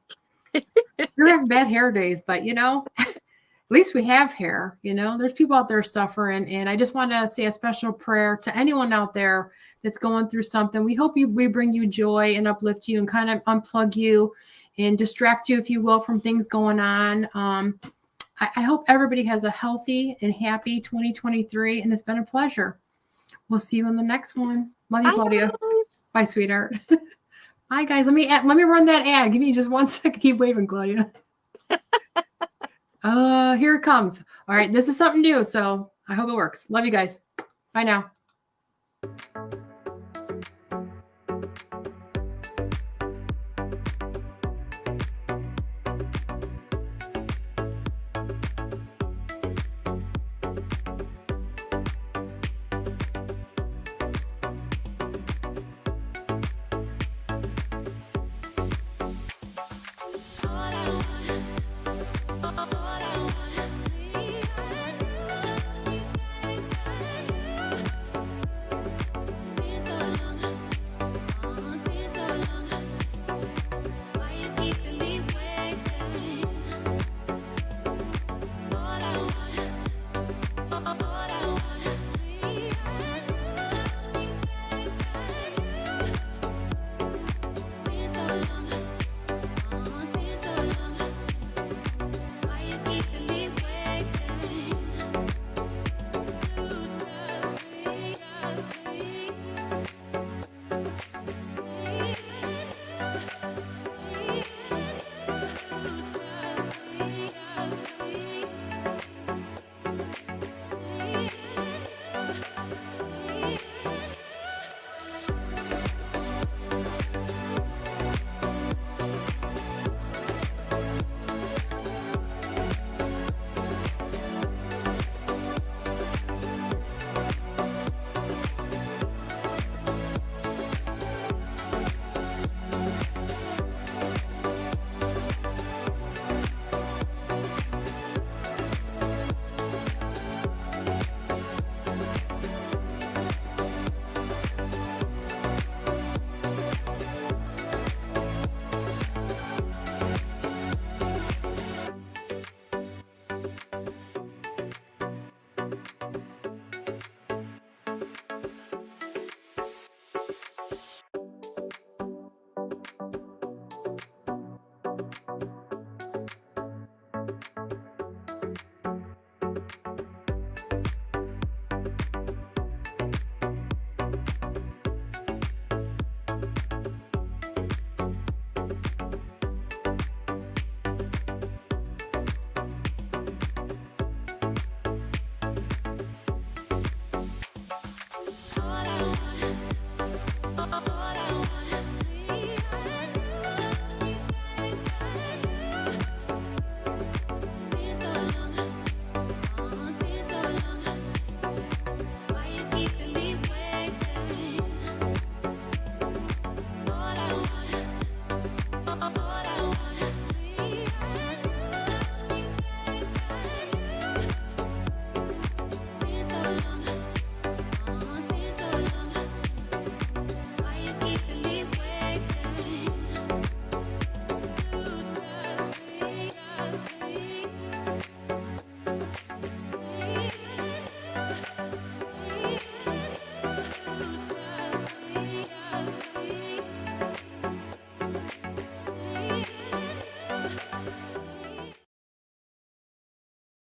We're having bad hair days, but at least we have hair. There's people out there suffering, and I just want to say a special prayer to anyone out there that's going through something. We hope we bring you joy and uplift you and kind of unplug you and distract you, if you will, from things going on. I hope everybody has a healthy and happy 2023, and it's been a pleasure. We'll see you in the next one. Love you, Claudia. Guys. Bye, sweetheart. Bye, guys. Let me run that ad. Give me just 1 second. Keep waving, Claudia. Here it comes. All right, this is something new, so I hope it works. Love you guys. Bye now.